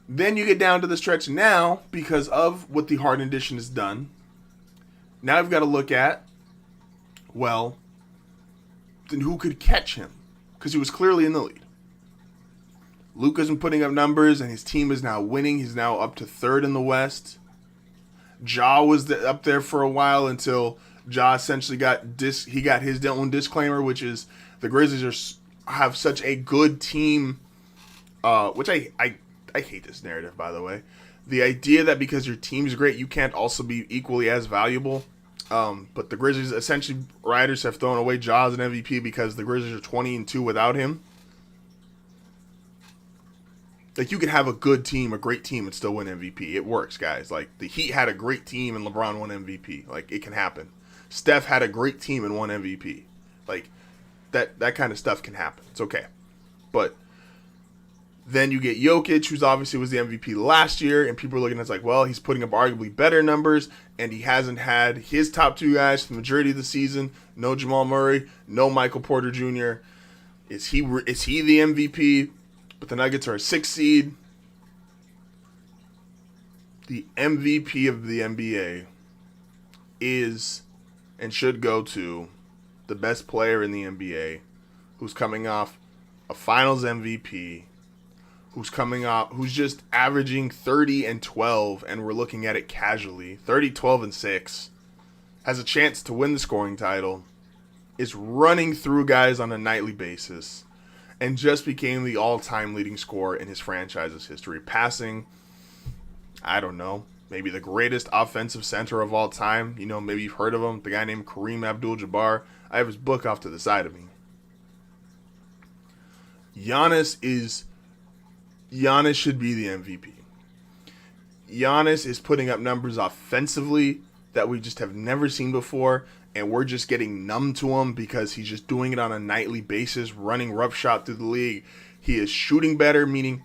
Then you get down to the stretch now, because of what the Harden edition has done. Now I've got to look at, well, then who could catch him? Because he was clearly in the lead. Luka's been putting up numbers, and his team is now winning. He's now up to third in the West. Ja was up there for a while until Ja essentially got his own disclaimer, which is the Grizzlies have such a good team, which I hate this narrative, by the way. The idea that because your team's great, you can't also be equally as valuable. But the Grizzlies, essentially, writers have thrown away Ja as an MVP because the Grizzlies are 20-2 without him. Like, you could have a good team, a great team, and still win MVP. It works, guys. Like, the Heat had a great team and LeBron won MVP. Like, it can happen. Steph had a great team and won MVP. Like, that kind of stuff can happen. It's okay. But then you get Jokic, who's obviously was the MVP last year, and people are looking at it like, well, he's putting up arguably better numbers, and he hasn't had his top two guys for the majority of the season. No Jamal Murray, no Michael Porter Jr. Is he the MVP? But the Nuggets are a 6 seed. The MVP of the NBA is and should go to the best player in the NBA, who's coming off a Finals MVP, who's just averaging 30 and 12, and we're looking at it casually. 30, 12, and 6. Has a chance to win the scoring title. Is running through guys on a nightly basis. And just became the all-time leading scorer in his franchise's history. Passing, I don't know, maybe the greatest offensive center of all time. You know, maybe you've heard of him. The guy named Kareem Abdul-Jabbar. I have his book off to the side of me. Giannis is Giannis should be the MVP. Giannis is putting up numbers offensively that we just have never seen before, and we're just getting numb to him because he's just doing it on a nightly basis, running roughshod through the league. He is shooting better, meaning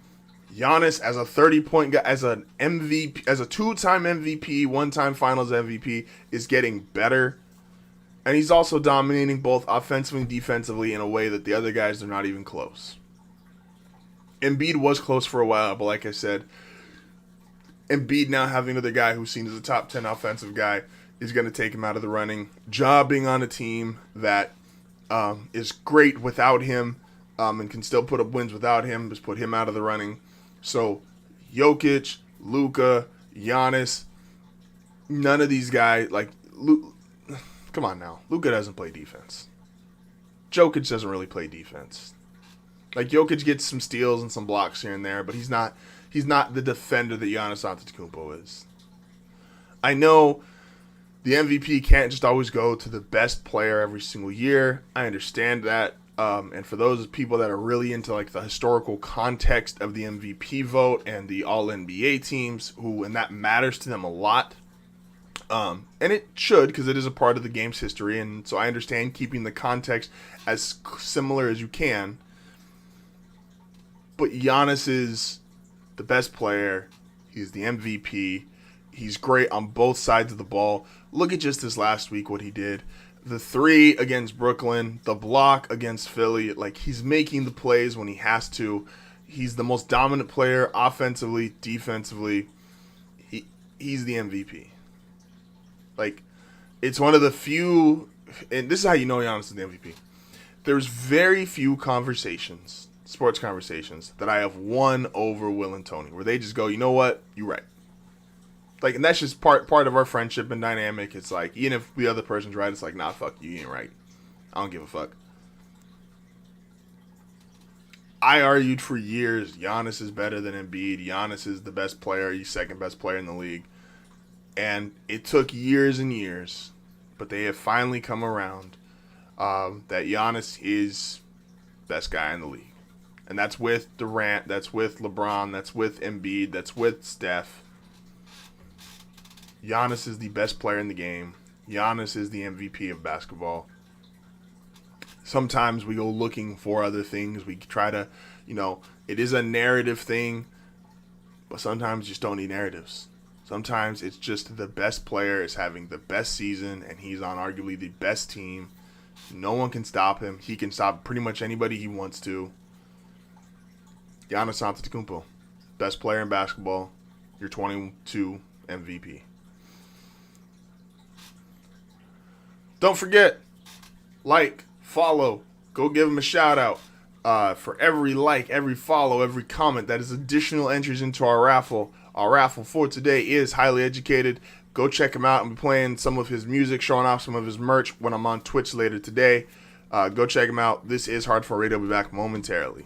Giannis as a 30-point guy, as an MVP, as a two-time MVP, one-time Finals MVP, is getting better. And he's also dominating both offensively and defensively in a way that the other guys are not even close. Embiid was close for a while, but like I said, Embiid now having another guy who's seen as a top 10 offensive guy is going to take him out of the running. Ja being on a team that is great without him and can still put up wins without him, just put him out of the running. So Jokic, Luka, Giannis, none of these guys, come on now. Luka doesn't play defense. Jokic doesn't really play defense. Like, Jokic gets some steals and some blocks here and there, but he's not the defender that Giannis Antetokounmpo is. I know the MVP can't just always go to the best player every single year. I understand that. And for those people that are really into like the historical context of the MVP vote and the All-NBA teams, and that matters to them a lot. And it should, because it is a part of the game's history, and so I understand keeping the context as similar as you can. But Giannis is the best player. He's the MVP. He's great on both sides of the ball. Look at just this last week what he did. The 3 against Brooklyn, the block against Philly. Like, he's making the plays when he has to. He's the most dominant player offensively, defensively. He's the MVP. Like, it's one of the few, and this is how you know Giannis is the MVP. There's very few conversations, sports conversations, that I have won over Will and Tony, where they just go, you know what, you're right. Like, and that's just part of our friendship and dynamic. It's like, even if the other person's right, it's like, nah, fuck you, you ain't right. I don't give a fuck. I argued for years, Giannis is better than Embiid. Giannis is the best player. He's second best player in the league. And it took years and years, but they have finally come around that Giannis is best guy in the league. And that's with Durant, that's with LeBron, that's with Embiid, that's with Steph. Giannis is the best player in the game. Giannis is the MVP of basketball. Sometimes we go looking for other things. We try to, it is a narrative thing, but sometimes you just don't need narratives. Sometimes it's just the best player is having the best season, and he's on arguably the best team. No one can stop him. He can stop pretty much anybody he wants to. Giannis Antetokounmpo, best player in basketball, your 22 MVP. Don't forget, follow, go give him a shout out. For every like, every follow, every comment, that is additional entries into our raffle. Our raffle for today is Highly Educated. Go check him out. I'm playing some of his music, showing off some of his merch when I'm on Twitch later today. Go check him out. This is HardFoul Radio. I'll be back momentarily.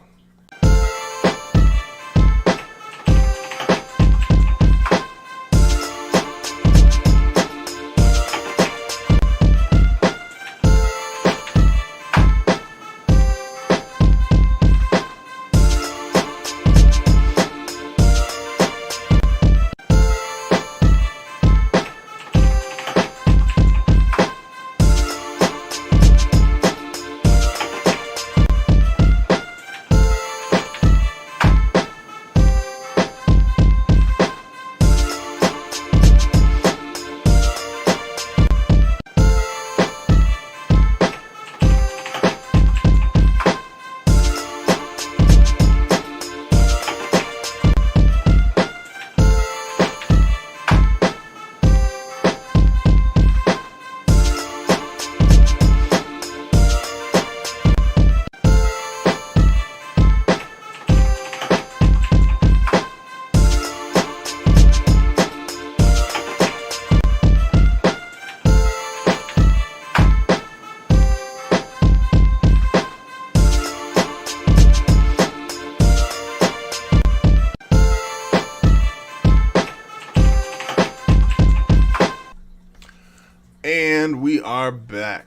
And we are back.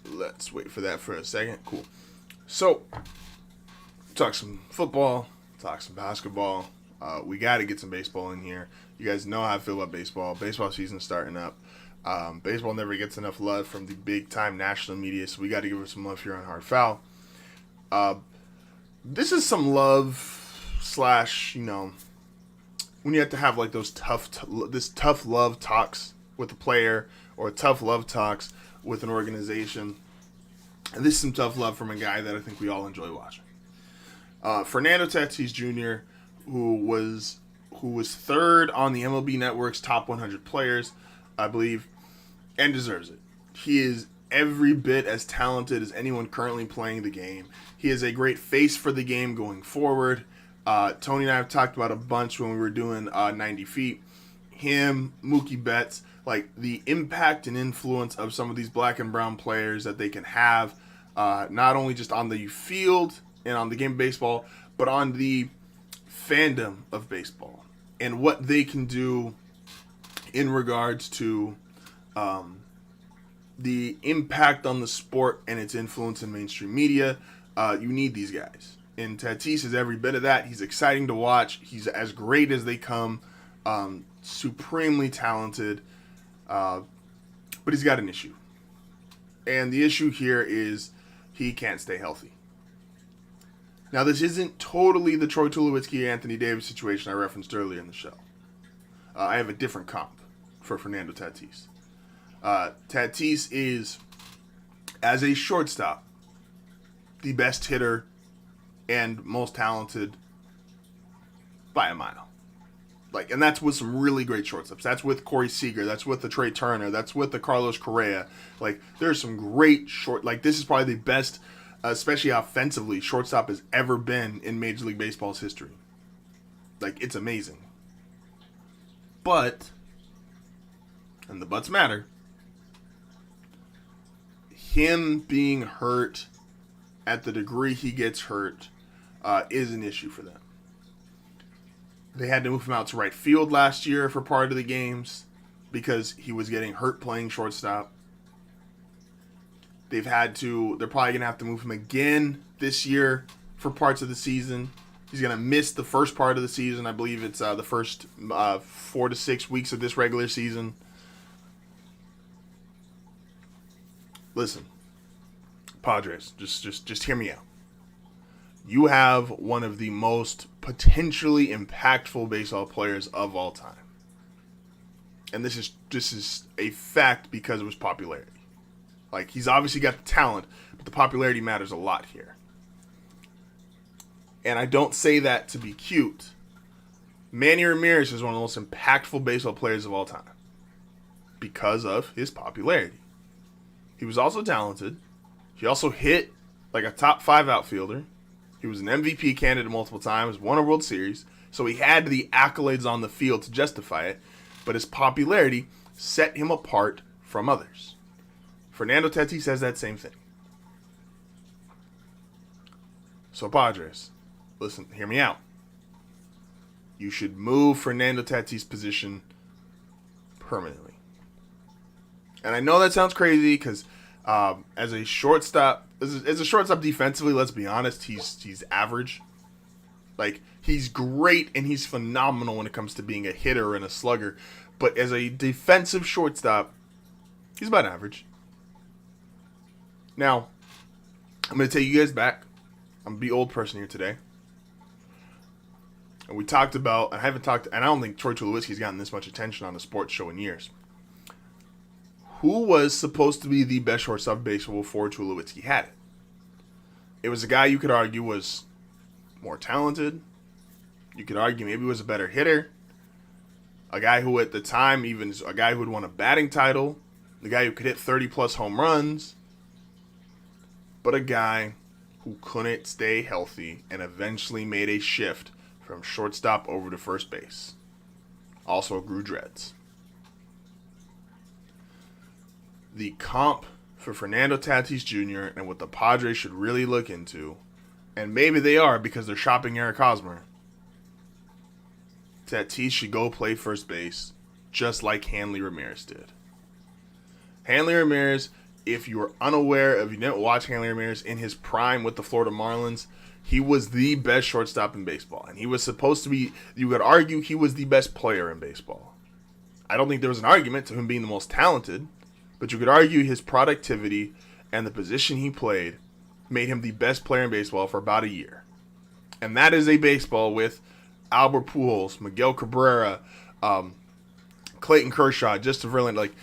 Let's wait for that for a second. Cool. So, talk some football, talk some basketball. We got to get some baseball in here. You guys know how I feel about baseball. Baseball season's starting up. Baseball never gets enough love from the big-time national media, so we got to give it some love here on Hard Foul. This is some love / when you have to have like those tough love talks with a player or tough love talks with an organization. And this is some tough love from a guy that I think we all enjoy watching. Fernando Tatis Jr., who was third on the MLB Network's top 100 players, I believe, and deserves it. He is every bit as talented as anyone currently playing the game. He is a great face for the game going forward. Tony and I have talked about a bunch when we were doing 90 Feet. Him, Mookie Betts, like the impact and influence of some of these black and brown players that they can have, not only just on the field and on the game of baseball, but on the fandom of baseball and what they can do in regards to the impact on the sport and its influence in mainstream media. You need these guys. And Tatis is every bit of that. He's exciting to watch. He's as great as they come. Supremely talented. But he's got an issue. And the issue here is he can't stay healthy. Now, this isn't totally the Troy Tulowitzki, Anthony Davis situation I referenced earlier in the show. I have a different comp for Fernando Tatis. Tatis is, as a shortstop, the best hitter and most talented by a mile. And that's with some really great shortstops. That's with Corey Seager. That's with the Trey Turner. That's with the Carlos Correa. There's some great this is probably the best, especially offensively, shortstop has ever been in Major League Baseball's history. It's amazing. But, and the buts matter, him being hurt at the degree he gets hurt is an issue for them. They had to move him out to right field last year for part of the games because he was getting hurt playing shortstop. They're probably going to have to move him again this year for parts of the season. He's going to miss the first part of the season. I believe it's the first 4 to 6 weeks of this regular season. Listen, Padres, just hear me out. You have one of the most potentially impactful baseball players of all time. And this is a fact because of his popularity. He's obviously got the talent, but the popularity matters a lot here. And I don't say that to be cute. Manny Ramirez is one of the most impactful baseball players of all time because of his popularity. He was also talented. He also hit like a top 5 outfielder. He was an MVP candidate multiple times, won a World Series, so he had the accolades on the field to justify it, but his popularity set him apart from others. Fernando Tatis has that same thing. So Padres, listen, hear me out. You should move Fernando Tatis' position permanently. And I know that sounds crazy because as a shortstop defensively, let's be honest, he's average. He's great and he's phenomenal when it comes to being a hitter and a slugger. But as a defensive shortstop, he's about average. Now, I'm going to take you guys back. I'm going to be old person here today. And we talked about, and I don't think Troy Tulowitzki's gotten this much attention on a sports show in years. Who was supposed to be the best shortstop in baseball before Tulowitzki had it? It was a guy you could argue was more talented. You could argue maybe was a better hitter. A guy who at the time, even a guy who had won a batting title. The guy who could hit 30-plus home runs. But a guy who couldn't stay healthy and eventually made a shift from shortstop over to first base. Also grew dreads. The comp for Fernando Tatis Jr. and what the Padres should really look into, and maybe they are because they're shopping Eric Hosmer, Tatis should go play first base just like Hanley Ramirez did. Hanley Ramirez, if you were unaware of, you didn't watch Hanley Ramirez in his prime with the Florida Marlins, he was the best shortstop in baseball. And he was supposed to be, you could argue he was the best player in baseball. I don't think there was an argument to him being the most talented, but you could argue his productivity and the position he played made him the best player in baseball for about a year. And that is a baseball with Albert Pujols, Miguel Cabrera, Clayton Kershaw, Justin Verlander. Like,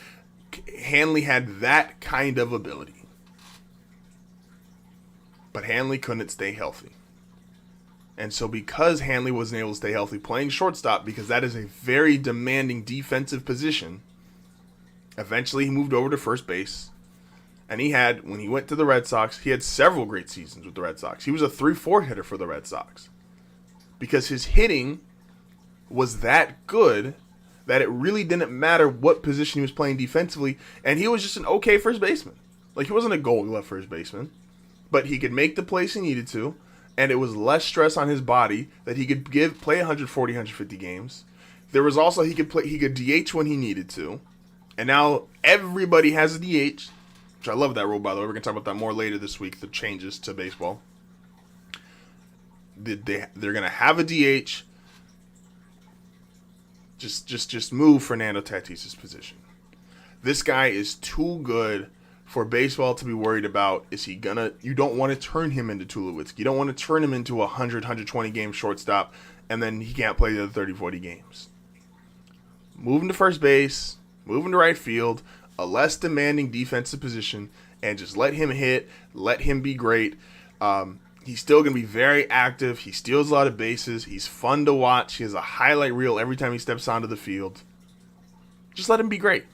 Hanley had that kind of ability. But Hanley couldn't stay healthy. And so because Hanley wasn't able to stay healthy playing shortstop, because that is a very demanding defensive position, eventually he moved over to first base. And when he went to the Red Sox, he had several great seasons with the Red Sox. He was a 3-4 hitter for the Red Sox. Because his hitting was that good that it really didn't matter what position he was playing defensively. And he was just an okay first baseman. Like, he wasn't a gold glove first baseman. But he could make the plays he needed to, and it was less stress on his body that he could play 140, 150 games. There was also he could DH when he needed to, and now everybody has a DH, which I love that rule, by the way. We're gonna talk about that more later this week. The changes to baseball. They're gonna have a DH. Just move Fernando Tatis' position. This guy is too good for baseball to be worried about. You don't want to turn him into Tulowitzki. You don't want to turn him into a 100, 120 game shortstop, and then he can't play the other 30, 40 games. Move him to first base, move him to right field, a less demanding defensive position, and just let him hit, let him be great. He's still going to be very active. He steals a lot of bases. He's fun to watch. He has a highlight reel every time he steps onto the field. Just let him be great.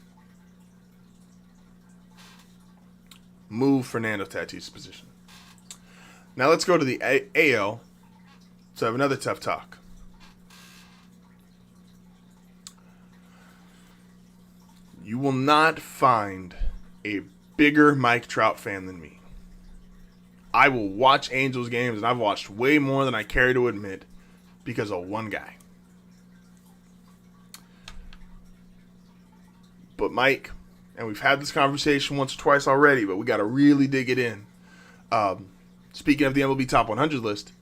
Move Fernando Tatis' position. Now let's go to the AL to have another tough talk. You will not find a bigger Mike Trout fan than me. I will watch Angels games, and I've watched way more than I care to admit because of one guy. But Mike, and we've had this conversation once or twice already, but we got to really dig it in. Speaking of the MLB Top 100 list,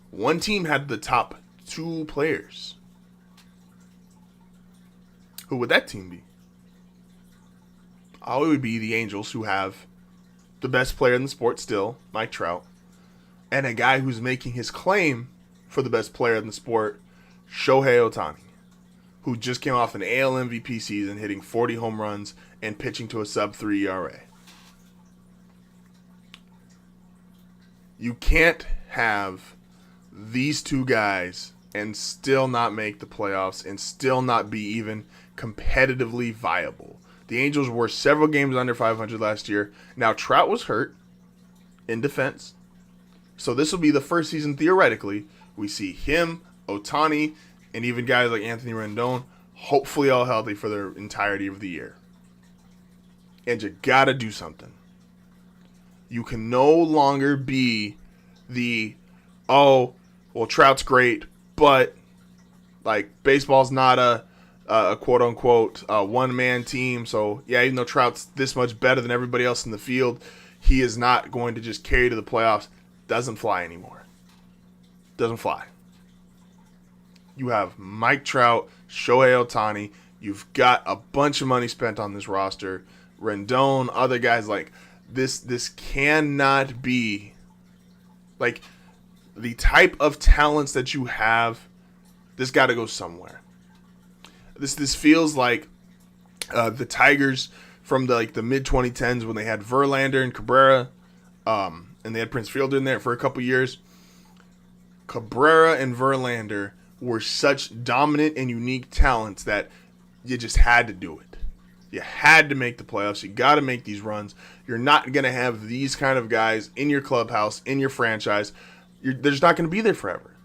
one team had the top 2 players. Who would that team be? Oh, it would be the Angels, who have the best player in the sport still, Mike Trout, and a guy who's making his claim for the best player in the sport, Shohei Ohtani, who just came off an AL MVP season, hitting 40 home runs and pitching to a sub-3 ERA. You can't have these two guys and still not make the playoffs and still not be even competitively viable. The Angels were several games under 500 last year. Now, Trout was hurt in defense. So this will be the first season, theoretically, we see him, Ohtani, and even guys like Anthony Rendon, hopefully all healthy for the entirety of the year. And you gotta do something. You can no longer be Trout's great, but like baseball's not a quote unquote one-man team. So yeah, even though Trout's this much better than everybody else in the field, he is not going to just carry to the playoffs. Doesn't fly anymore. Doesn't fly. You have Mike Trout, Shohei Ohtani. You've got a bunch of money spent on this roster. Rendon, other guys like this. This cannot be like the type of talents that you have. This got to go somewhere. This feels like the Tigers from the mid 2010s when they had Verlander and Cabrera, and they had Prince Fielder in there for a couple years. Cabrera and Verlander were such dominant and unique talents that you just had to do it. You had to make the playoffs. You got to make these runs. You're not going to have these kind of guys in your clubhouse, in your franchise. They're just not going to be there forever.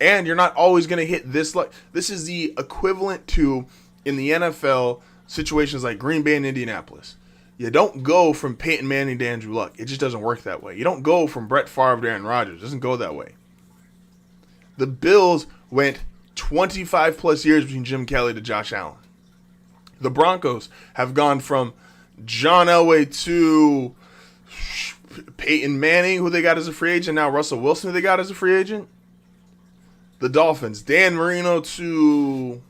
And you're not always going to hit this. This is the equivalent to, in the NFL, situations like Green Bay and Indianapolis. You don't go from Peyton Manning to Andrew Luck. It just doesn't work that way. You don't go from Brett Favre to Aaron Rodgers. It doesn't go that way. The Bills went 25 plus years between Jim Kelly to Josh Allen. The Broncos have gone from John Elway to Peyton Manning, who they got as a free agent, now Russell Wilson, who they got as a free agent. The Dolphins, Dan Marino to...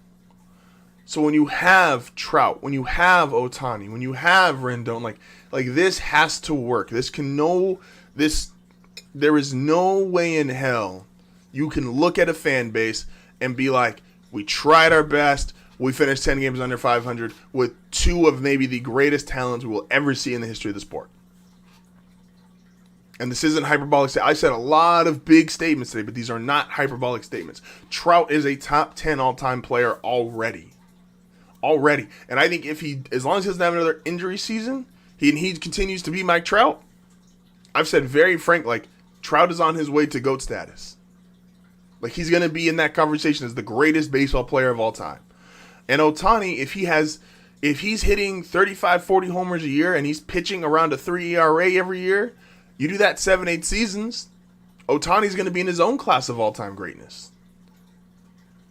So when you have Trout, when you have Ohtani, when you have Rendon, like this has to work. There is no way in hell you can look at a fan base and be like, we tried our best, we finished 10 games under 500 with two of maybe the greatest talents we will ever see in the history of the sport. And this isn't hyperbolic. I said a lot of big statements today, but these are not hyperbolic statements. Trout is a top 10 all-time player already. And I think as long as he doesn't have another injury season, he continues to be Mike Trout, I've said very frank, like, Trout is on his way to GOAT status. Like, he's going to be in that conversation as the greatest baseball player of all time. And Ohtani, if he's hitting 35, 40 homers a year and he's pitching around a 3 ERA every year, you do that 7-8 seasons, Ohtani's going to be in his own class of all-time greatness.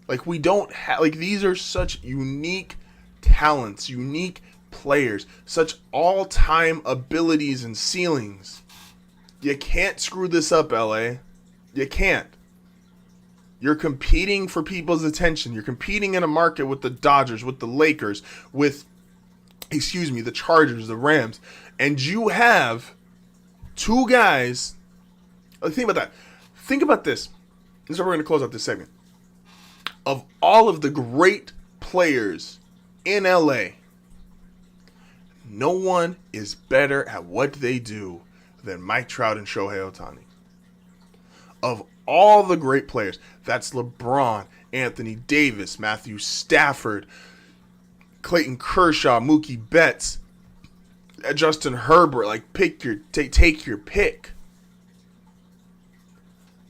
Like, we don't have, like, these are such unique talents, unique players, such all-time abilities and ceilings. You can't screw this up, LA. You can't. You're competing for people's attention. You're competing in a market with the Dodgers, with the Lakers, with, the Chargers, the Rams. And you have two guys. Think about that. Think about this. This is how we're going to close out this segment. Of all of the great players in LA, no one is better at what they do than Mike Trout and Shohei Ohtani. Of all the great players, that's LeBron, Anthony Davis, Matthew Stafford, Clayton Kershaw, Mookie Betts, Justin Herbert. Like, take your pick.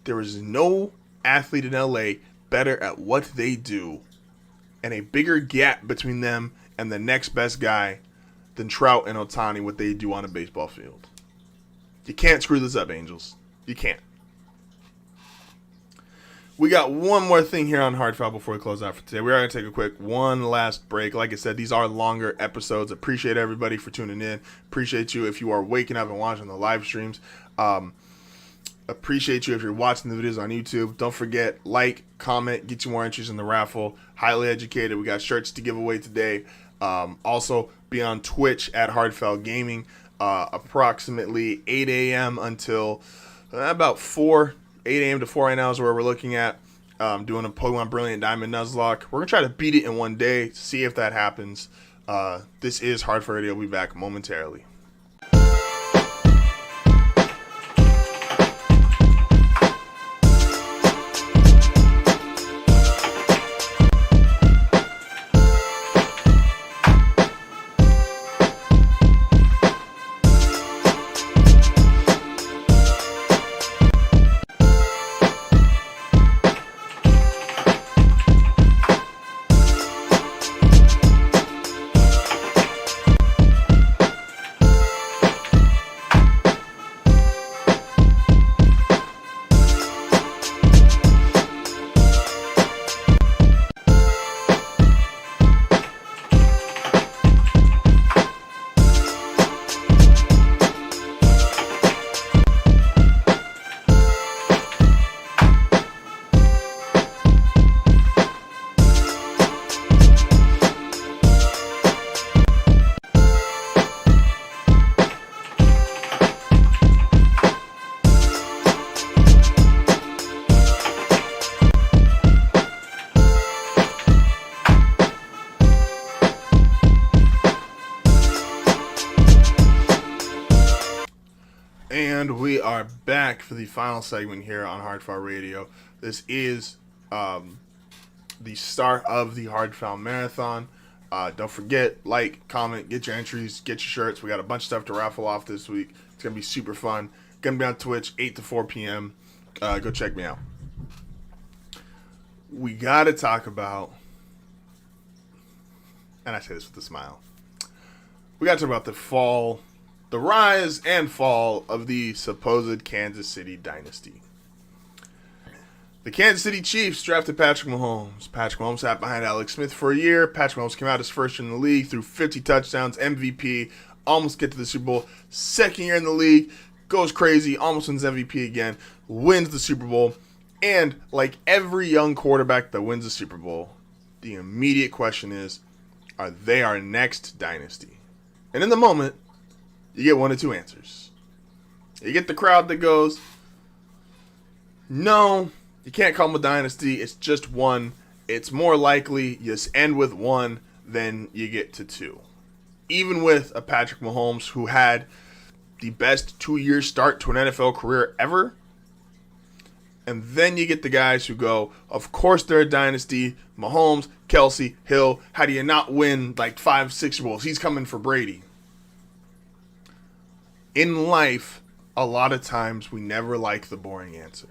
There is no athlete in LA better at what they do, and a bigger gap between them and the next best guy than Trout and Ohtani, what they do on a baseball field. You can't screw this up, Angels. You can't. We got one more thing here on HardFoul before we close out for today. We are going to take a quick one last break. Like I said, these are longer episodes. Appreciate everybody for tuning in. Appreciate you if you are waking up and watching the live streams. Appreciate you if you're watching the videos on YouTube. Don't forget, like, comment, get you more entries in the raffle. Highly educated. We got shirts to give away today. Also, be on Twitch at HardFoul Gaming. Approximately 8 a.m. until about 8 a.m. to 4 right now is where we're looking at. Doing a Pokemon Brilliant Diamond Nuzlocke. We're going to try to beat it in one day. See if that happens. This is HardFoul Radio. We'll be back momentarily. And we are back for the final segment here on HardFoul Radio. This is the start of the HardFoul Marathon. Don't forget, like, comment, get your entries, get your shirts. We got a bunch of stuff to raffle off this week. It's going to be super fun. Going to be on Twitch, 8 to 4 p.m. Go check me out. We got to talk about, and I say this with a smile, we got to talk about the rise and fall of the supposed Kansas City dynasty. The Kansas City Chiefs drafted Patrick Mahomes. Patrick Mahomes sat behind Alex Smith for a year. Patrick Mahomes came out his first year in the league, threw 50 touchdowns, MVP, almost get to the Super Bowl. Second year in the league, goes crazy, almost wins MVP again, wins the Super Bowl, and like every young quarterback that wins the Super Bowl, the immediate question is, are they our next dynasty? And in the moment, you get one of two answers. You get the crowd that goes, no, you can't call them a dynasty, it's just one. It's more likely you end with one than you get to two. Even with a Patrick Mahomes who had the best 2-year start to an NFL career ever. And then you get the guys who go, of course they're a dynasty. Mahomes, Kelsey, Hill. How do you not win like 5, 6 Super Bowls? He's coming for Brady. In life, a lot of times we never like the boring answer.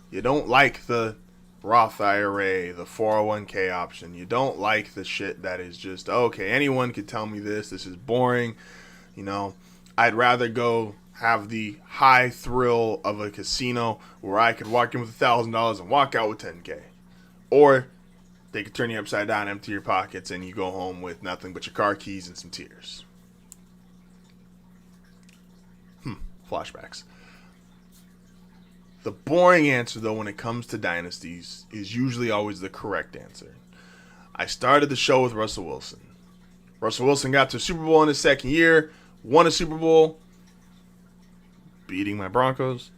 You don't like the Roth IRA, the 401k option. You don't like the shit that is just, okay, anyone could tell me this. This is boring. You know, I'd rather go have the high thrill of a casino where I could walk in with $1,000 and walk out with $10K. Or they could turn you upside down, empty your pockets, and you go home with nothing but your car keys and some tears. Flashbacks. The boring answer, though, when it comes to dynasties is usually always the correct answer. I started the show with Russell Wilson. Russell Wilson got to a Super Bowl in his second year, won a Super Bowl, beating my Broncos.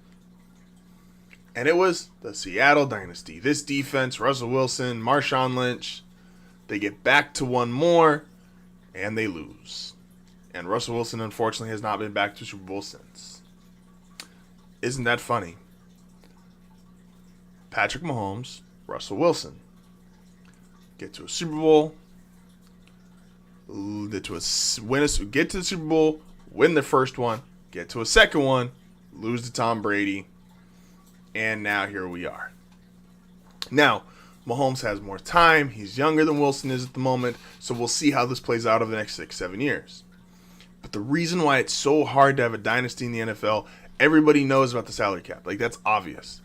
And it was the Seattle dynasty. This defense, Russell Wilson, Marshawn Lynch, they get back to one more, and they lose. And Russell Wilson, unfortunately, has not been back to a Super Bowl since. Isn't that funny? Patrick Mahomes, Russell Wilson get to a Super Bowl, get to the Super Bowl, win the first one, get to a second one, lose to Tom Brady, and now here we are. Now, Mahomes has more time. He's younger than Wilson is at the moment, so we'll see how this plays out over the next 6-7 years. But the reason why it's so hard to have a dynasty in the NFL, everybody knows about the salary cap. Like, that's obvious.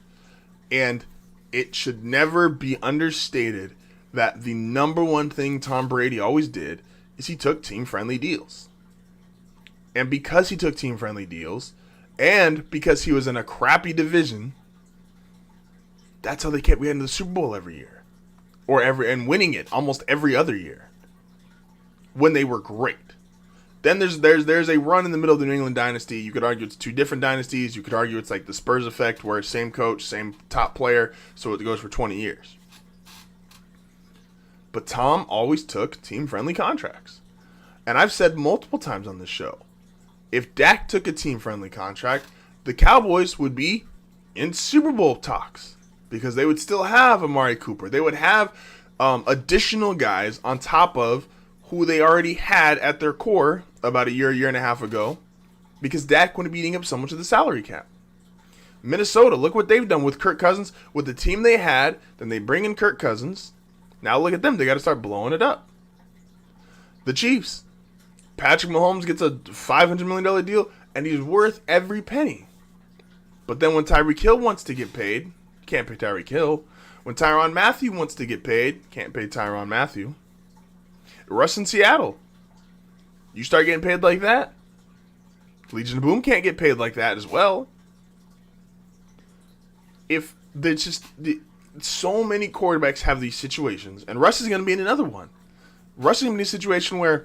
And it should never be understated that the number one thing Tom Brady always did is he took team-friendly deals. And because he took team-friendly deals, and because he was in a crappy division, that's how they kept getting to the Super Bowl every year. And winning it almost every other year. When they were great. Then there's a run in the middle of the New England dynasty. You could argue it's two different dynasties. You could argue it's like the Spurs effect where same coach, same top player, so it goes for 20 years. But Tom always took team-friendly contracts. And I've said multiple times on this show, if Dak took a team-friendly contract, the Cowboys would be in Super Bowl talks because they would still have Amari Cooper. They would have additional guys on top of who they already had at their core about a year and a half ago, because Dak wouldn't be eating up so much of the salary cap. Minnesota, look what they've done with Kirk Cousins. With the team they had, then they bring in Kirk Cousins. Now look at them. They got to start blowing it up. The Chiefs, Patrick Mahomes gets a $500 million deal, and he's worth every penny. But then when Tyreek Hill wants to get paid, can't pay Tyreek Hill. When Tyrann Mathieu wants to get paid, can't pay Tyrann Mathieu. Russ in Seattle, you start getting paid like that, Legion of Boom can't get paid like that as well. If there's just so many quarterbacks have these situations, and Russ is going to be in another one. Russ is going to be in a situation where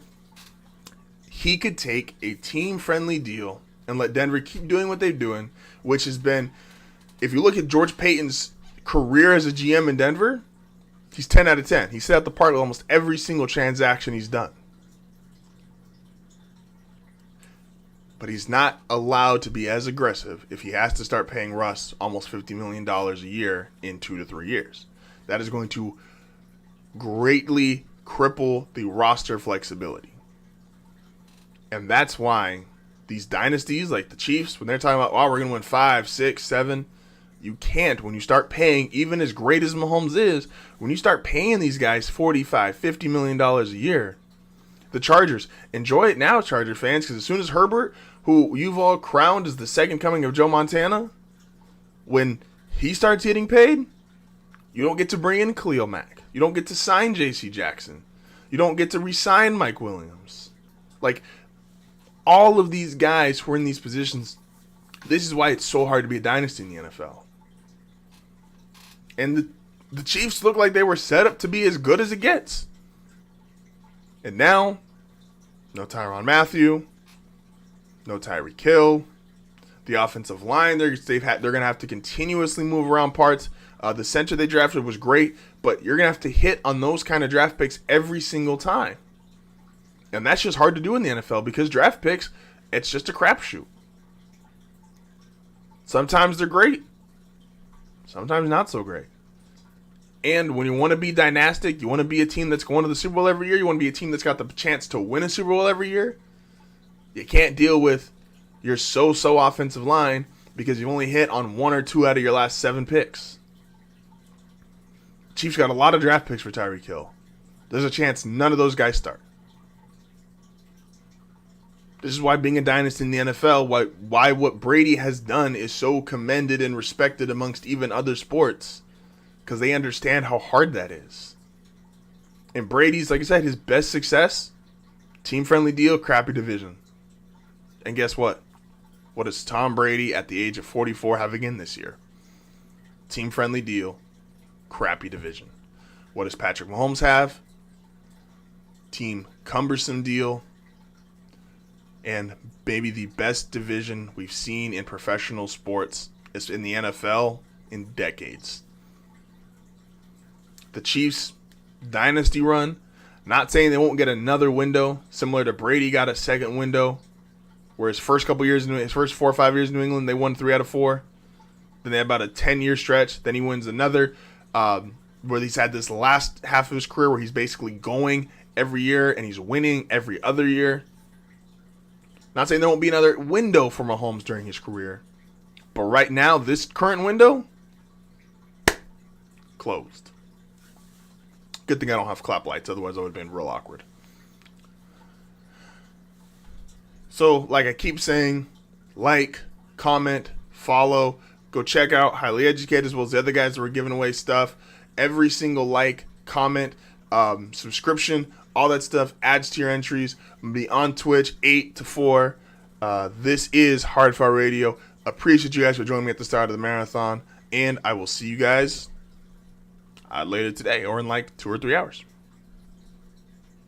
he could take a team-friendly deal and let Denver keep doing what they're doing, which has been, if you look at George Payton's career as a GM in Denver, he's 10 out of 10. He set out the part with almost every single transaction he's done. But he's not allowed to be as aggressive if he has to start paying Russ almost $50 million a year in 2 to 3 years. That is going to greatly cripple the roster flexibility. And that's why these dynasties like the Chiefs, when they're talking about, we're going to win 5, 6, 7, you can't. When you start paying, even as great as Mahomes is, when you start paying these guys $45, $50 million a year, the Chargers, enjoy it now, Charger fans, because as soon as Herbert, who you've all crowned as the second coming of Joe Montana, when he starts getting paid, you don't get to bring in Khalil Mack. You don't get to sign J.C. Jackson. You don't get to re-sign Mike Williams. Like, all of these guys who are in these positions, this is why it's so hard to be a dynasty in the NFL. And the Chiefs look like they were set up to be as good as it gets. And now, no Tyrann Mathieu, no Tyreek Hill. The offensive line, they're going to have to continuously move around parts. The center they drafted was great, but you're going to have to hit on those kind of draft picks every single time. And that's just hard to do in the NFL because draft picks, it's just a crapshoot. Sometimes they're great. Sometimes not so great. And when you want to be dynastic, you want to be a team that's going to the Super Bowl every year, you want to be a team that's got the chance to win a Super Bowl every year, you can't deal with your so-so offensive line because you've only hit on 1 or 2 out of your last 7 picks. Chiefs got a lot of draft picks for Tyreek Hill. There's a chance none of those guys start. This is why being a dynasty in the NFL, why what Brady has done is so commended and respected amongst even other sports. Because they understand how hard that is. And Brady's, like I said, his best success, team-friendly deal, crappy division. And guess what? What does Tom Brady at the age of 44 have again this year? Team-friendly deal, crappy division. What does Patrick Mahomes have? Team cumbersome deal, and maybe the best division we've seen in professional sports is in the NFL in decades. The Chiefs' dynasty run, not saying they won't get another window, similar to Brady got a second window, where his first 4 or 5 years in New England, they won 3 out of 4. Then they had about a 10-year stretch. Then he wins another, where he's had this last half of his career where he's basically going every year and he's winning every other year. Not saying there won't be another window for Mahomes during his career, but right now, this current window, closed. Good thing I don't have clap lights, otherwise it would have been real awkward. So, like I keep saying, like, comment, follow, go check out Highly Educated as well as the other guys that were giving away stuff. Every single like, comment, subscription, all that stuff adds to your entries. I'm going to be on Twitch 8 to 4. This is HardFoul Radio. Appreciate you guys for joining me at the start of the marathon. And I will see you guys later today or in like 2 or 3 hours.